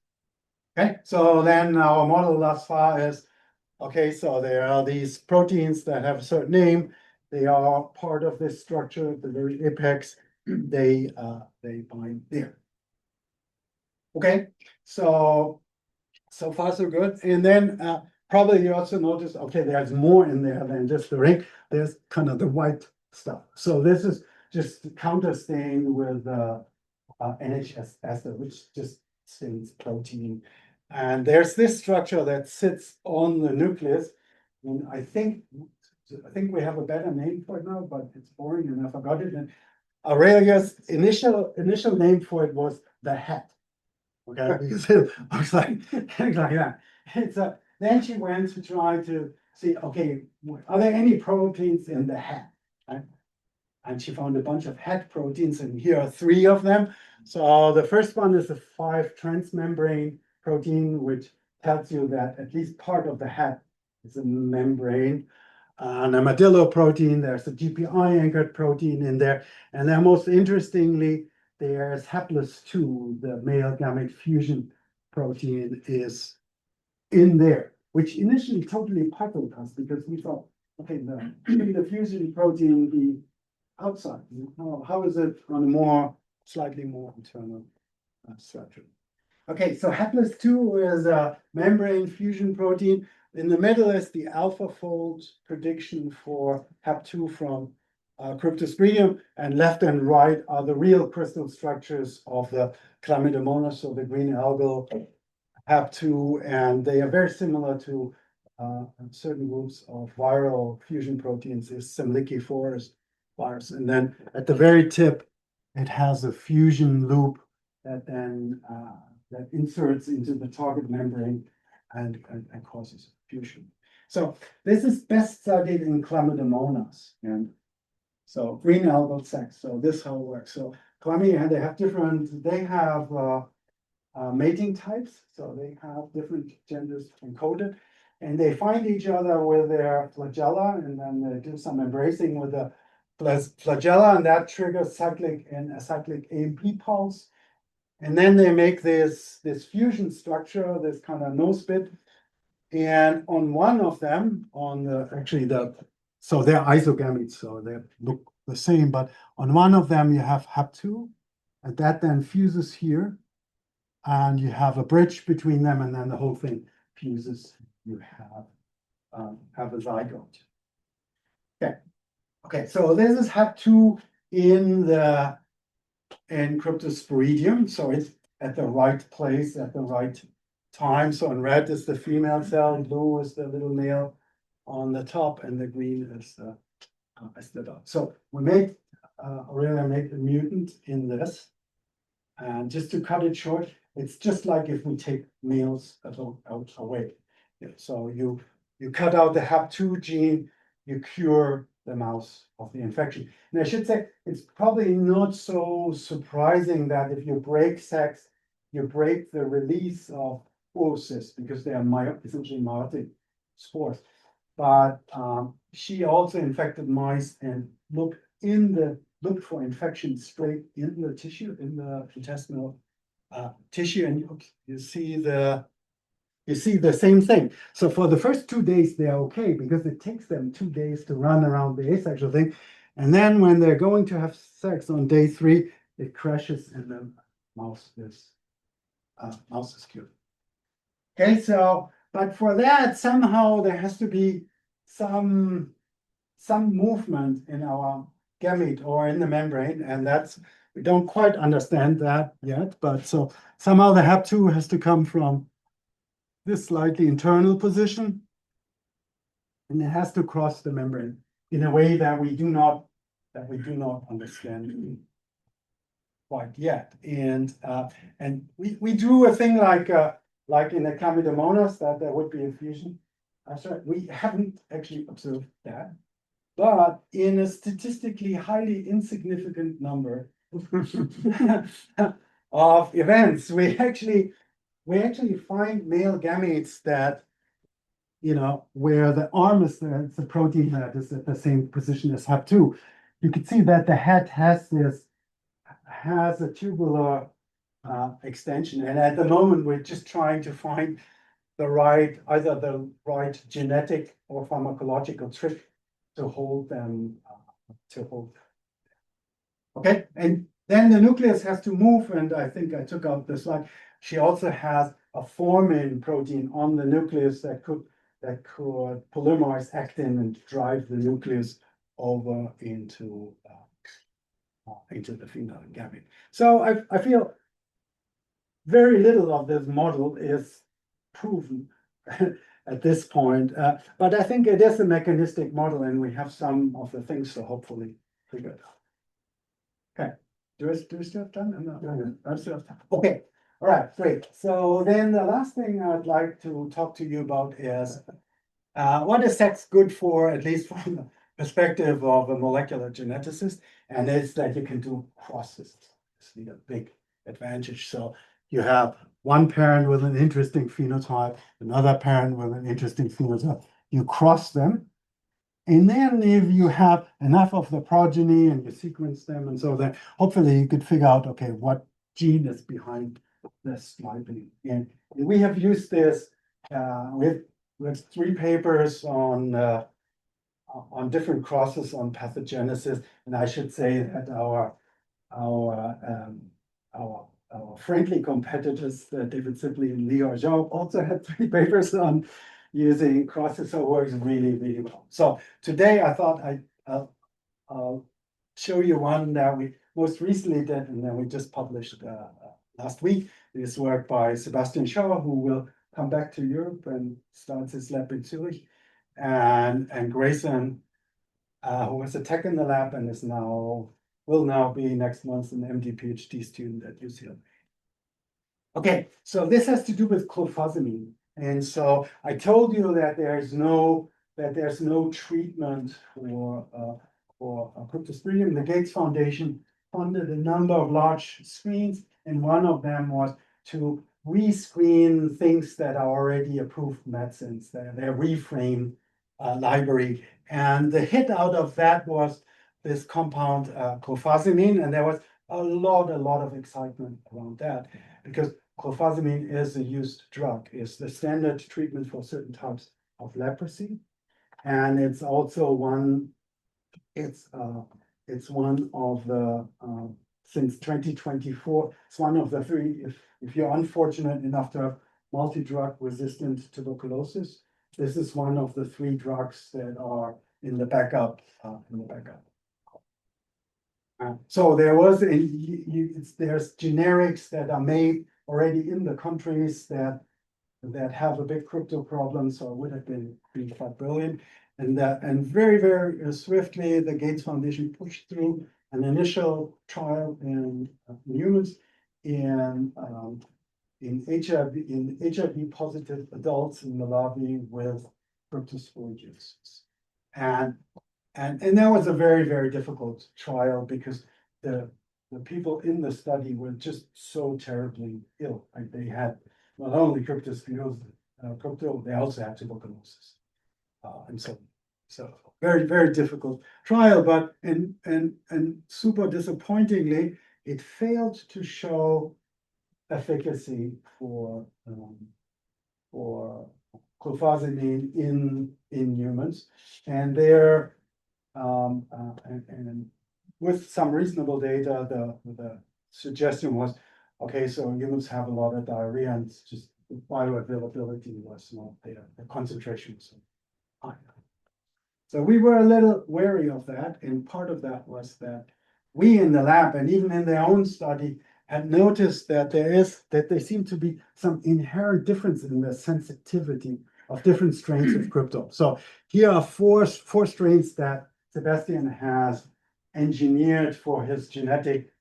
Okay, so then our model thus far is, okay, so there are these proteins that have a certain name. They are part of this structure at the very apex. They bind there. Okay, so far so good. And then probably you also notice, okay, there's more in there than just the ring. There's kind of the white stuff. So this is just counterstained with NHS acid, which just stains protein. And there's this structure that sits on the nucleus. And I think we have a better name for it now, but it's boring and I forgot it. And Aurelia's initial name for it was the hat. Okay, because it looks like that. Then she went to try to see, okay, are there any proteins in the hat? Right? and she found a bunch of head proteins, and here are 3 of them. So the first one is a 5' transmembrane protein, which tells you that at least part of the head is a membrane. And armadillo protein, there's a GPI anchored protein in there. And then most interestingly, there's hapless 2, the male gamete fusion protein is in there, which initially totally puzzled us because we thought, okay, the fusion protein be outside. How is it on a slightly more internal structure? Okay, so hapless 2 is a membrane fusion protein. In the middle is the AlphaFold prediction for Hap2 from Cryptosporidium, and left and right are the real crystal structures of the Chlamydomonas, so the green algal Hap2, and they are very similar to certain groups of viral fusion proteins, is Semliki-4 virus. And then at the very tip, it has a fusion loop that then that inserts into the target membrane and causes fusion. So this is best studied in Chlamydomonas, and so green algal sex. So this is how it works. So chlamydia, they have mating types, so they have different genders encoded, and they find each other with their flagella, and then they do some embracing with the flagella, and that triggers cyclic and acyclic AMP pulse. And then they make this fusion structure, this kind of nose bit. And on one of them, so they're isogametes, so they look the same, but on one of them you have Hap2, and that then fuses here. And you have a bridge between them, and then the whole thing fuses. You have a zygote. Okay, so this is Hap2 in Cryptosporidium, so it's at the right place at the right time. So in red is the female cell, blue is the little male on the top, and the green is the dot. So we made Aurelia made a mutant in this, and just to cut it short, it's just like if we take males out away. So you cut out the Hap2 gene, you cure the mouse of the infection. And I should say, it's probably not so surprising that if you break sex, you break the release of oocysts because they are essentially meiotic spores. But she also infected mice and looked for infection straight in the tissue, in the intestinal tissue, and you see the same thing. So for the first 2 days, they're okay because it takes them 2 days to run around the asexual thing. And then when they're going to have sex on day 3, it crashes and the mouse is cured. Okay, so, but for that, somehow there has to be some movement in our gamete or in the membrane, and we don't quite understand that yet, but so somehow the Hap2 has to come from this slightly internal position, and it has to cross the membrane in a way that we do not understand quite yet. And we drew a thing like in the Chlamydomonas that there would be a fusion. Sorry, we haven't actually observed that, but in a statistically highly insignificant number of events, we actually find male gametes that, where the arm is there, it's a protein that is at the same position as Hap2. You can see that the head has a tubular extension, and at the moment we're just trying to find either the right genetic or pharmacological trick to hold them. Okay, and then the nucleus has to move, and I think I took out the slide. She also has a formin protein on the nucleus that could polymerize actin and drive the nucleus over into the female gamete. So I feel very little of this model is proven at this point, but I think it is a mechanistic model, and we have some of the things to hopefully figure it out. Okay, do we still have time? No, I still have time. Okay, all right, great. So then the last thing I'd like to talk to you about is what is sex good for, at least perspective of a molecular geneticist, and it's that you can do crosses. It's a big advantage. So you have one parent with an interesting phenotype, another parent with an interesting phenotype. You cross them, and then if you have enough of the progeny and you sequence them, and so then hopefully you could figure out, okay, what gene is behind this striping. And we have used this. We have 3 papers on different crosses on pathogenesis, and I should say that our friendly competitors, David Sibley and Leo Zhao, also had 3 papers on using crosses, so it works really, really well. So today I thought I'll show you one that we most recently did, and then we just published last week. This work by Sebastian Schauer, who will come back to Europe and starts his lab in Zurich, and Grayson, who was a tech in the lab and will now be next month an MD PhD student at UCLA. Okay, so this has to do with clofazimine. And so I told you that there's no treatment for cryptosporidium. The Gates Foundation funded a number of large screens, and one of them was to rescreen things that are already approved medicines, their reframe library. And the hit out of that was this compound clofazimine, and there was a lot of excitement around that, because clofazimine is a used drug. It's the standard treatment for certain types of leprosy, and it's also one. It's one of the since 2024. It's one of the 3. If you're unfortunate enough to have multi-drug resistant tuberculosis, this is one of the 3 drugs that are in the backup. So there's generics that are made already in the countries that have a big crypto problem. So it would have been quite brilliant. And very, very swiftly, the Gates Foundation pushed through an initial trial in humans in HIV positive adults in Malawi with cryptosporidiosis. And that was a very, very difficult trial, because the people in the study were just so terribly ill. Like, they had not only cryptosporidiosis, they also had tuberculosis. And so very, very difficult trial, but and super disappointingly, it failed to show efficacy for clofazimine in humans, and there and with some reasonable data, the suggestion was, okay, so humans have a lot of diarrhea, and it's just the bioavailability was not there, the concentration was high. So we were a little wary of that, and part of that was that we in the lab, and even in their own study, had noticed that there seemed to be some inherent difference in the sensitivity of different strains of crypto. So here are four strains that Sebastian has engineered for his genetic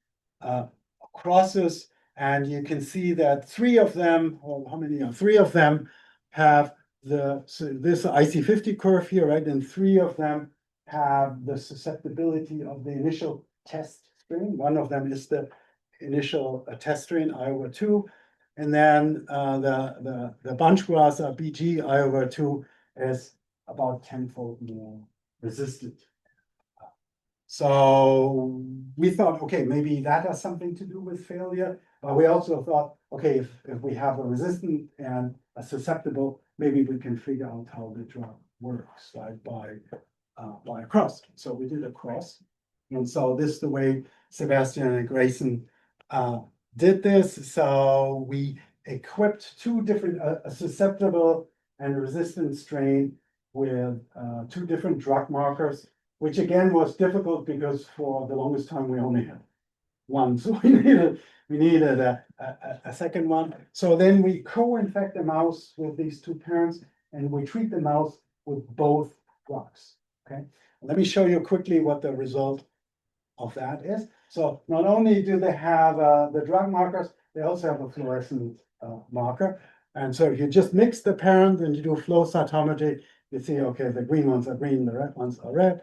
crosses, and you can see that 3 of them, or how many are 3 of them, have this IC50 curve here, right? And 3 of them have the susceptibility of the initial test strain. One of them is the initial test strain I/2, and then the bunch grasser BG I/2 is about 10-fold more resistant. So we thought, okay, maybe that has something to do with failure. But we also thought, okay, if we have a resistant and a susceptible, maybe we can figure out how the drug works, right, by a cross. So we did a cross. And so this is the way Sebastian and Grayson did this. So we equipped 2 different, a susceptible and resistant strain with 2 different drug markers, which again was difficult because for the longest time we only had one. So we needed a second one. So then we co-infect the mouse with these 2 parents, and we treat the mouse with both drugs. Okay, let me show you quickly what the result of that is. So not only do they have the drug markers, they also have a fluorescent marker. And so if you just mix the parent and you do flow cytometry, you see, okay, the green ones are green, the red ones are red.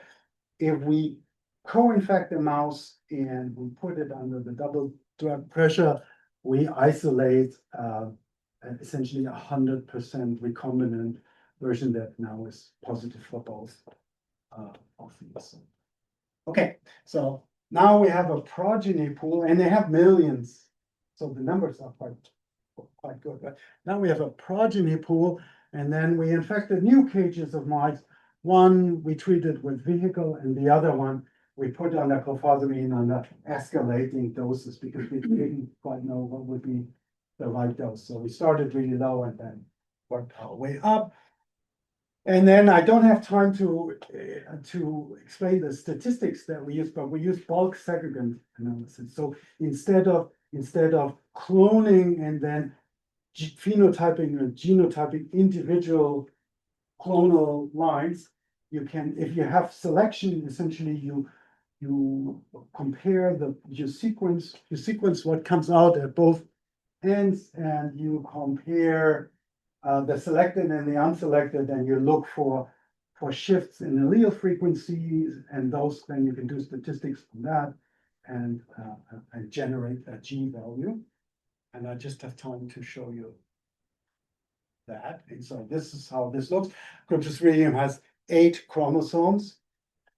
if we co-infect a mouse and we put it under the double drug pressure, we isolate essentially 100% recombinant version that now is positive for both of these. Okay, so now we have a progeny pool, and they have millions, so the numbers are quite good. But now we have a progeny pool, and then we infected new cages of mice. One we treated with vehicle, and the other one we put under clofazimine under escalating doses because we didn't quite know what would be the right dose. So we started really low and then worked our way up. And then I don't have time to explain the statistics that we use, but we use bulk segregant analysis. So instead of cloning and then phenotyping or genotyping individual clonal lines, you can, if you have selection, essentially you compare you sequence what comes out at both ends, and you compare the selected and the unselected, and you look for shifts in allele frequencies, and those, then you can do statistics on that and generate a G value. And I just have time to show you that. And so this is how this looks. Cryptosporidium has 8 chromosomes,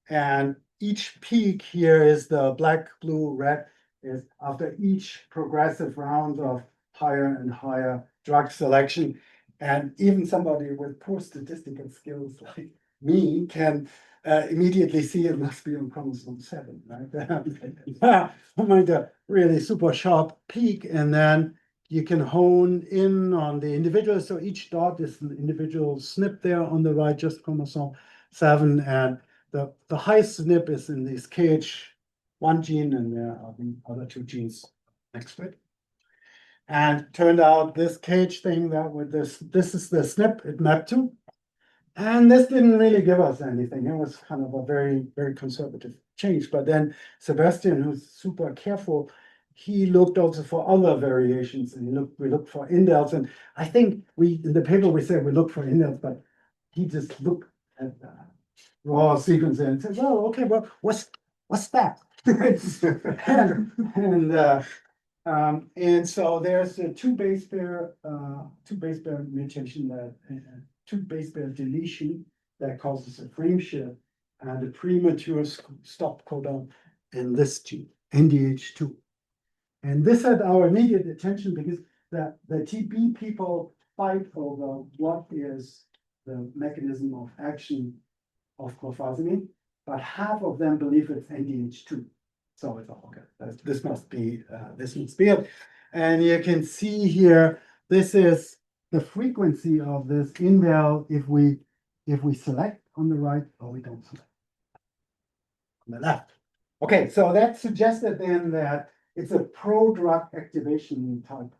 and each peak here is the black, blue, red, is after each progressive round of higher and higher drug selection. And even somebody with poor statistical skills like me can immediately see it must be on chromosome 7, right? I mind a really super sharp peak, and then you can hone in on the individual. So each dot is an individual SNP there on the right, just chromosome 7. And the highest SNP is in this KH1 gene, and there are the other 2 genes next to it. And turned out this cage thing that with this is the SNP it mapped to. And this didn't really give us anything. It was kind of a very, very conservative change. But then Sebastian, who's super careful, he looked also for other variations, and we looked for indels. And I think in the paper we said we looked for indels, but he just looked at raw sequencing and said, well, okay, well, what's that? And so there's a 2 base pair mutation that 2 base pair deletion that causes a frame shift and a premature stop codon in this gene, NDH2. And this had our immediate attention because the TB people fight over what is the mechanism of action of clofazimine, but half of them believe it's NDH2. So it's okay. This must be it. And you can see here, this is the frequency of this indel if we select on the right or we don't select on the left. Okay, so that suggested then that it's a pro-drug activation type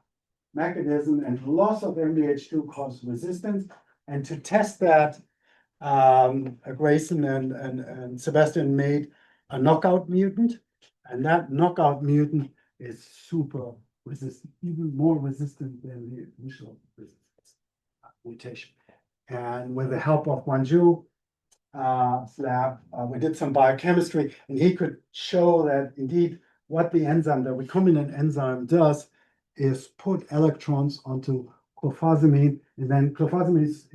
mechanism, and loss of NDH2 causes resistance. And to test that, Grayson and Sebastian made a knockout mutant. And that knockout mutant is super resistant, even more resistant than the initial resistance mutation. And with the help of Wanju lab, we did some biochemistry, and he could show that indeed what the enzyme, the recombinant enzyme, does is put electrons onto clofazimine, and then clofazimine is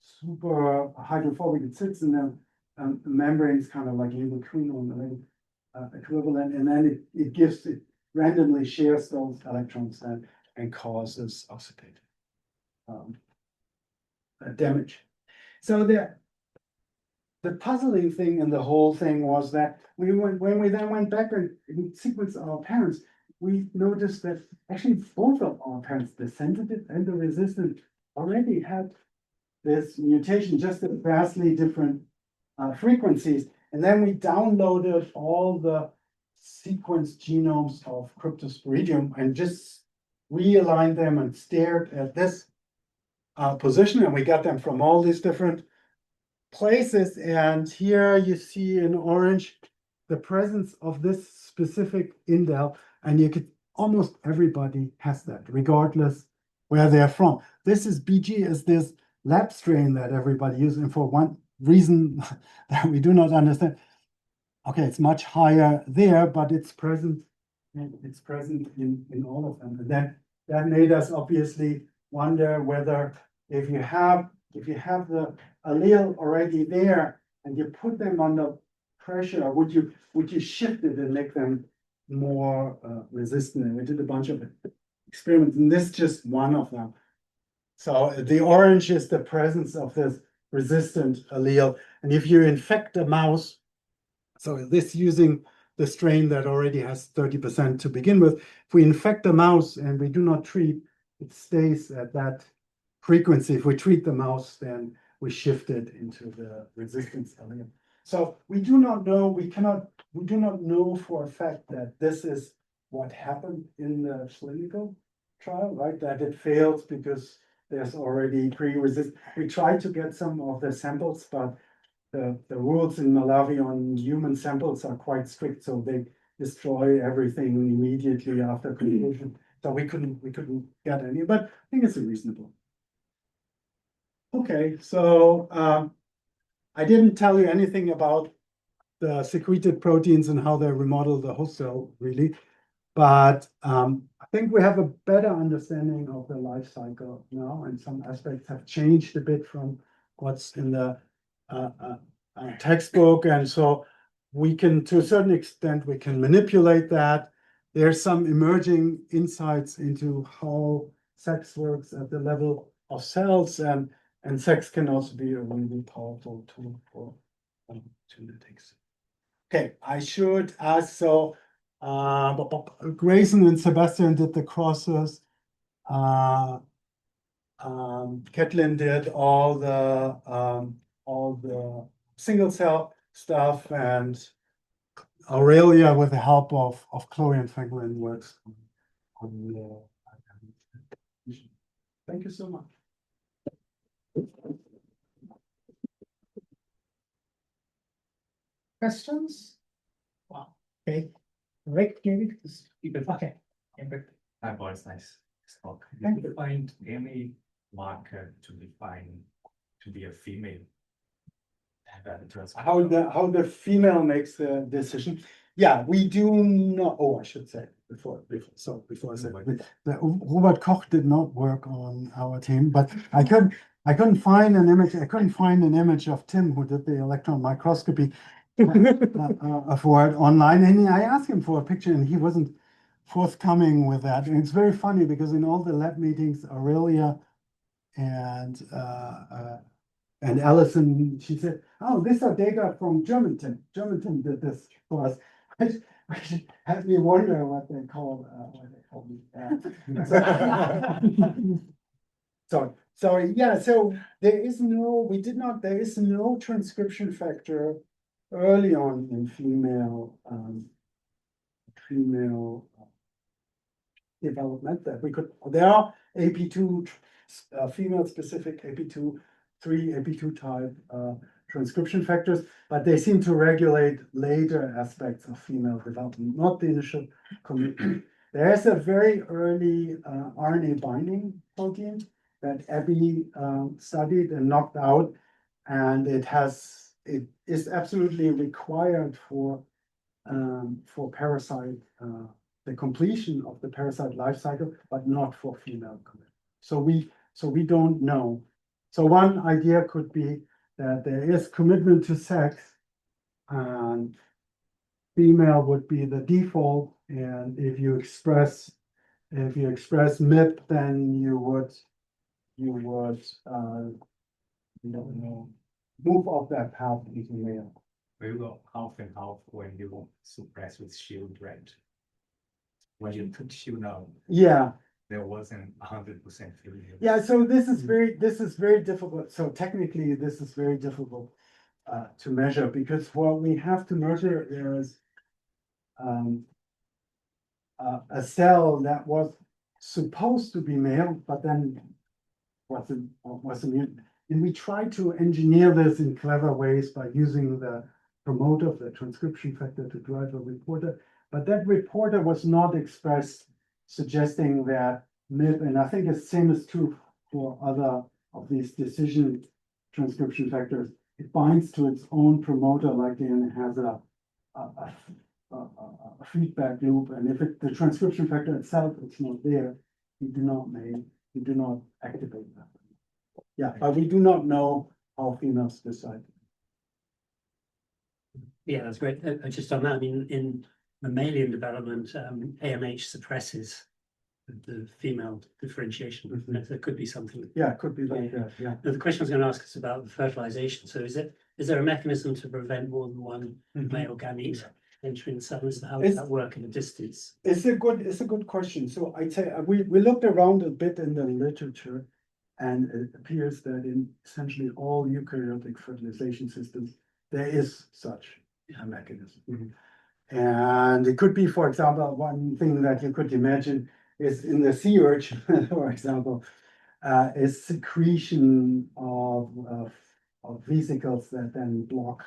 super hydrophobic. It sits in the membranes, kind of like ubiquinone equivalent, and then it randomly shares those electrons and causes oxidative damage. So the puzzling thing in the whole thing was that when we then went back and sequenced our parents, we noticed that actually both of our parents, the sensitive and the resistant, already had this mutation, just at vastly different frequencies. And then we downloaded all the sequenced genomes of Cryptosporidium and just realigned them and stared at this position, and we got them from all these different places. And here you see in orange the presence of this specific indel, and you could almost everybody has that, regardless where they're from. This is BG, is this lab strain that everybody uses, and for reason that we do not understand. Okay, it's much higher there, but it's present. It's present in all of them, and that made us obviously wonder whether if you have the allele already there and you put them under pressure, would you shift it and make them more resistant? And we did a bunch of experiments, and this is just one of them. So the orange is the presence of this resistant allele, and if you infect a mouse, so this using the strain that already has 30% to begin with, if we infect a mouse and we do not treat, it stays at that frequency. If we treat the mouse, then we shift it into the resistance allele. So we do not know, we do not know for a fact that this is what happened in the clinical trial, right? That it fails because there's already pre-resist. We tried to get some of the samples, but the rules in Malawi on human samples are quite strict, so they destroy everything immediately after conclusion. So we couldn't get any, but I think it's reasonable. Okay, so I didn't tell you anything about the secreted proteins and how they remodel the host cell, really. But I think we have a better understanding of the life cycle now, and some aspects have changed a bit from what's in the textbook. And so we can, to a certain extent, we can manipulate that. There's some emerging insights into how sex works at the level of cells, and sex can also be a really powerful tool for genetics. Okay, I should ask, so Grayson and Sebastian did the crosses. Ketlin did all the single cell stuff, and Aurelia, with the help of Chloe and Franklin, works on the. Thank you so much. Questions? Wow. Okay. Rick, maybe? Okay. Hi, Boris. Nice talk. Thank Did you find any marker to define to be a female? How the female makes the decision? Yeah, we do not. Oh, I should say before I say Robert Koch did not work on our team, but I couldn't find an image. I couldn't find an image of Tim, who did the electron microscopy for it online, and I asked him for a picture, and he wasn't forthcoming with that. And it's very funny because in all the lab meetings, Aurelia and Alison, she said, "Oh, these are data from Germantown. Germantown did this for us." Which had me wonder what they call me. Sorry. Yeah. So there is no transcription factor early on in female development that we could. There are AP2 female specific AP2. 3 AP2 type transcription factors, but they seem to regulate later aspects of female development, not the initial commitment. There's a very early RNA binding protein that Abby studied and knocked out, and it is absolutely required for parasite, the completion of the parasite life cycle, but not for female commitment. So we don't know. So one idea could be that there is commitment to sex, and female would be the default. And if you express MIP, then you would move off that path into male. We will half and half when you suppress with shield, right? When you put shield out, Yeah. there wasn't 100% female. Yeah, so this is very difficult. So technically, this is very difficult to measure, because what we have to measure is a cell that was supposed to be male, but then was a mutant. And we try to engineer this in clever ways by using the promoter of the transcription factor to drive a reporter. But that reporter was not expressed, suggesting that MIP, and I think the same is true for other of these decision transcription factors, it binds to its own promoter likely and it has a feedback loop. And if the transcription factor itself is not there, you do not activate that. Yeah, but we do not know how females decide. Yeah, that's great. Just on that, I mean, in mammalian development, AMH suppresses the female differentiation. Mhm. There could be something. Yeah, it could be like that, yeah. Now, the question I was going to ask is about the fertilization. So is there a mechanism to prevent more than one Mhm. male gamete entering the cell? How It's- does that work in a distance? It's a good question. So I'd say we looked around a bit in the literature, and it appears that in essentially all eukaryotic fertilization systems, there is such a mechanism. Mhm. And it could be, for example, one thing that you could imagine is in the sea urchin, for example, is secretion of vesicles that then block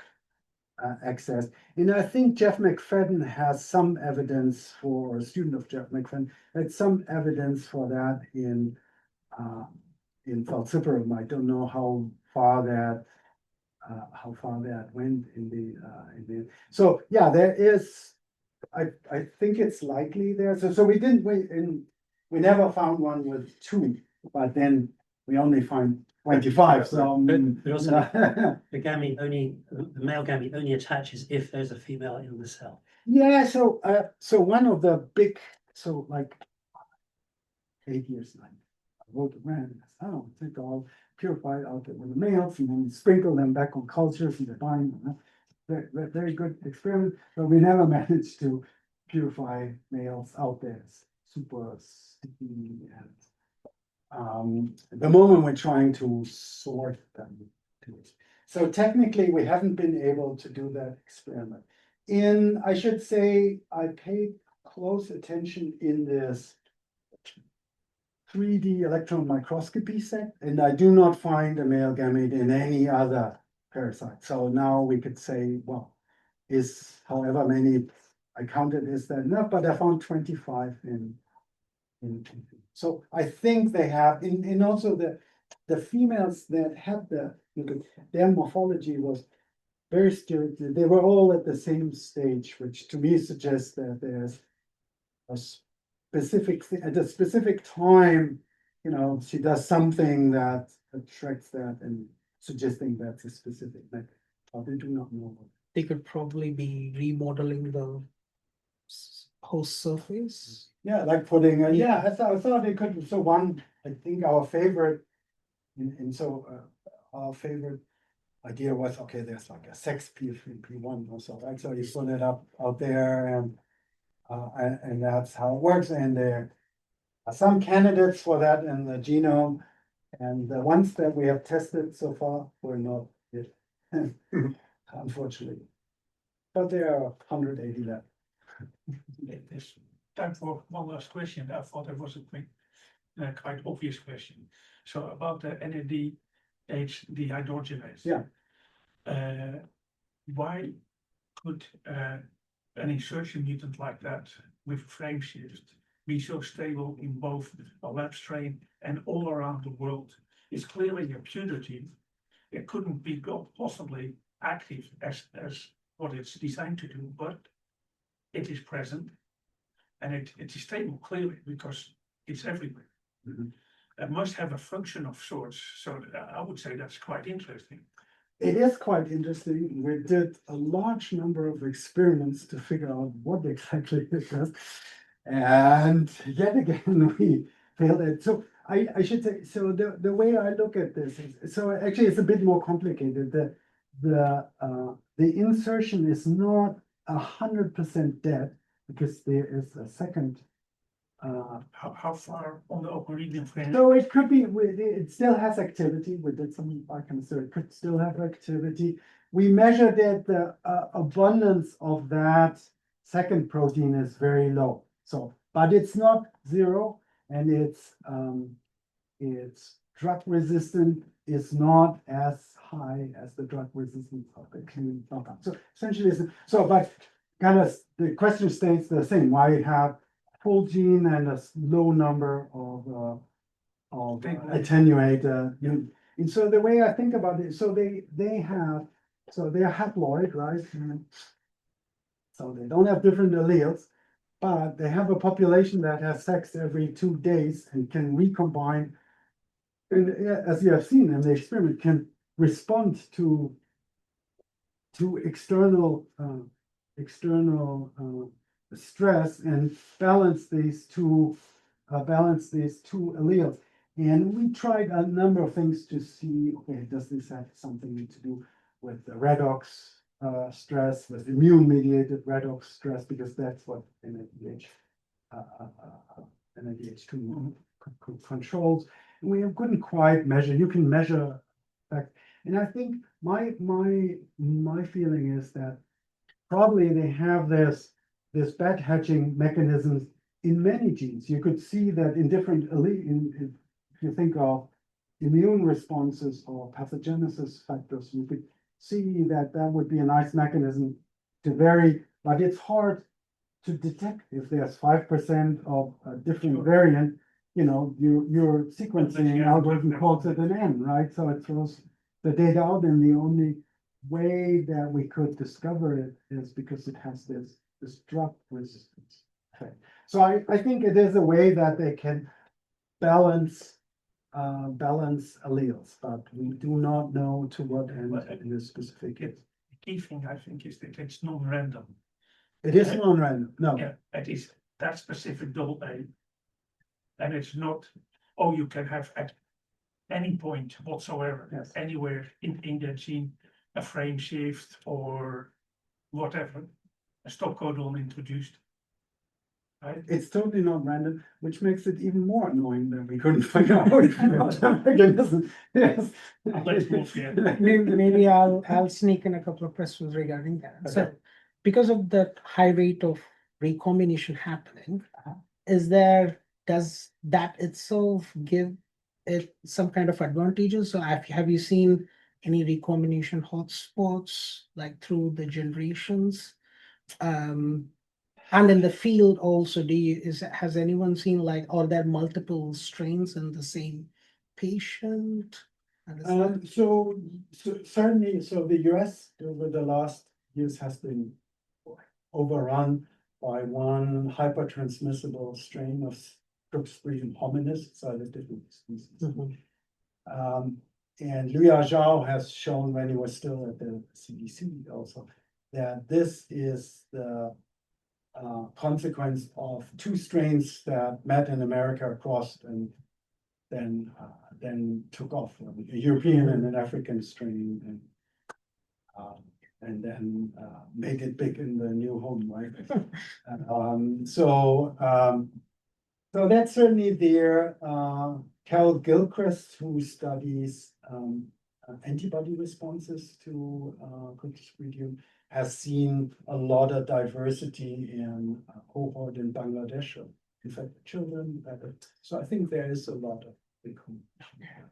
access. And I think Jeff McFadden has some evidence or a student of Jeff McFadden had some evidence for that in falciparum. I don't know how far that went in the so yeah, there is. I think it's likely there. So we never found one with two, but then we only find 25. So But also the male gamete only attaches if there's a female in the cell. yeah. So one of the big like 8 years now, I wrote a man. Oh, I think I'll purify out with the males and then sprinkle them back on cultures and define. Very good experiment, but we never managed to purify males out there. It's super sticky and at the moment we're trying to sort them. So technically we haven't been able to do that experiment. I should say, I paid close attention in this 3D electron microscopy set, and I do not find a male gamete in any other parasite. So now we could say, well, is however many I counted, is that enough? But I found 25 in. So I think they have, in also the females that had their morphology was very sterile. They were all at the same stage, which to me suggests that there's a specific at a specific time, she does something that attracts that and suggesting that's a specific method. But we do not know. They could probably be remodeling the host surface. Yeah, like putting, I thought it could, so one, I think our favorite, our favorite idea was, okay, there's like a sex P1 or so, right? So you put it up out there and that's how it works. And there are some candidates for that in the genome. And the ones that we have tested so far were not it, unfortunately. But there are 180 left. There's time for one last question. I thought it was a quick, quite obvious question. So about the NADH dehydrogenase. Yeah. Why could an insertion mutant like that with frame shift be so stable in both a lab strain and all around the world? It's clearly a pseudogene. It couldn't be possibly active as what it's designed to do, but it is present and it is stable clearly because it's everywhere. Mhm. It must have a function of sorts. So I would say that's quite interesting. It is quite interesting. We did a large number of experiments to figure out what exactly it does. And yet again, we failed it. So I should say, so the way I look at this is, so actually it's a bit more complicated. The insertion is not 100% dead because there is a second. How far on the open reading frame? So it could be, it still has activity. We did some biochemistry, it could still have activity. We measured that the abundance of that second protein is very low. So, but it's not zero, and its drug resistant is not as high as the drug resistance of the clean knockout. So essentially, but kind of the question stays the same. Why have full gene and a low number of attenuator? And so the way I think about it, so they're haploid, right? So they don't have different alleles, but they have a population that has sex every 2 days and can recombine. And as you have seen in the experiment, can respond to external stress and balance these two alleles. And we tried a number of things to see, okay, does this have something to do with the redox stress, with immune-mediated redox stress, because that's what NADH2 controls. And we couldn't quite measure. You can measure effect. And I think my feeling is that probably they have this bed hatching mechanisms in many genes. You could see that in different if you think of immune responses or pathogenesis factors, you could see that would be a nice mechanism to vary, but it's hard to detect if there's 5% of a different variant. You know, your sequencing algorithm calls it an N, right? So it throws the data out, and the only way that we could discover it is because it has this drug resistance effect. So I think it is a way that they can balance alleles, but we do not know to what end in this specific case. The key thing I think is that it's non-random. It is non-random, no. Yeah, it is that specific double A. And it's not, oh, you can have at any point whatsoever, Yes. anywhere in that gene, a frame shift or whatever, a stop codon introduced. Right? It's totally not random, which makes it even more annoying that we couldn't find out the mechanism. Yes. Let's move here. Maybe I'll sneak in a couple of questions regarding that. So, Okay. because of that high rate of recombination happening, does that itself give it some kind of advantages? So have you seen any recombination hotspots like through the generations? And in the field also, has anyone seen like, are there multiple strains in the same patient? And is that- So certainly, so the US over the last years has been overrun by one hypertransmissible strain of Streptococcus hominis, so the different species. Mhm. And Liu Zhao has shown when he was still at the CDC also that this is the consequence of two strains that met in America, crossed, and then took off, a European and an African strain, and then made it big in the new home, right? So that's certainly there. Carol Gilchrist, who studies antibody responses to Cryptosporidium, has seen a lot of diversity in a cohort in Bangladesh of infected children. So I think there is a lot of recombination.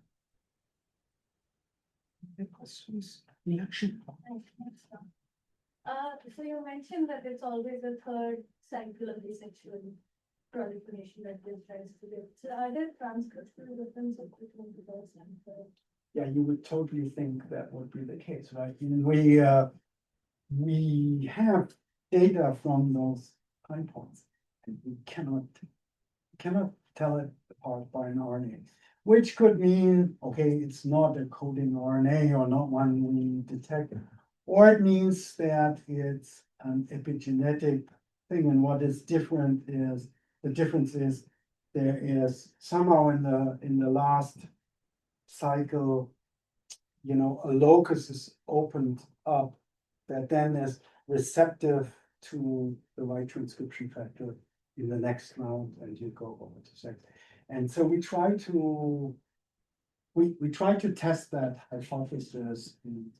Any questions? Reaction? So you mentioned that it's always a third cycle of asexual proliferation that gives rise to it. So are there transcriptional differences between the first and third? Yeah, you would totally think that would be the case, right? And we have data from those time points, and we cannot tell it apart by an RNA, which could mean, okay, it's not a coding RNA or not one we detect, or it means that it's an epigenetic thing. And what is different is the difference is there is somehow in the last cycle, you know, a locus is opened up that then is receptive to the right transcription factor in the next round, and you go over to sex. And so we try to test that hypothesis in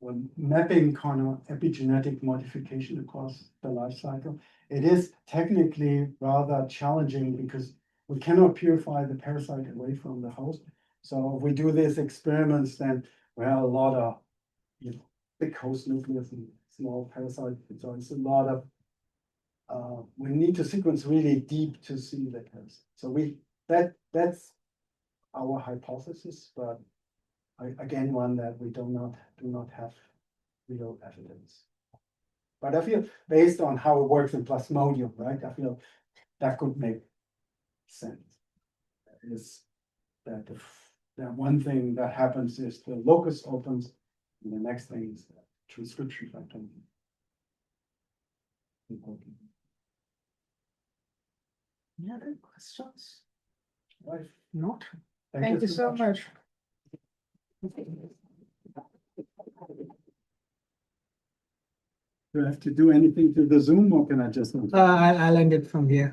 when mapping kind of epigenetic modification across the life cycle. It is technically rather challenging because we cannot purify the parasite away from the host. So if we do these experiments, then we have a lot of, you know, big host nucleus and small parasite. So it's a lot of, we need to sequence really deep to see the parasite. So that's our hypothesis, but again, one that we do not have real evidence. But I feel based on how it works in Plasmodium, right? I feel that could make sense. Is that that one thing that happens is the locus opens, and the next thing is the transcription factor. Any other questions? Right. Not? Thank you so much. Do I have to do anything to the Zoom or can I just? I'll end it from here.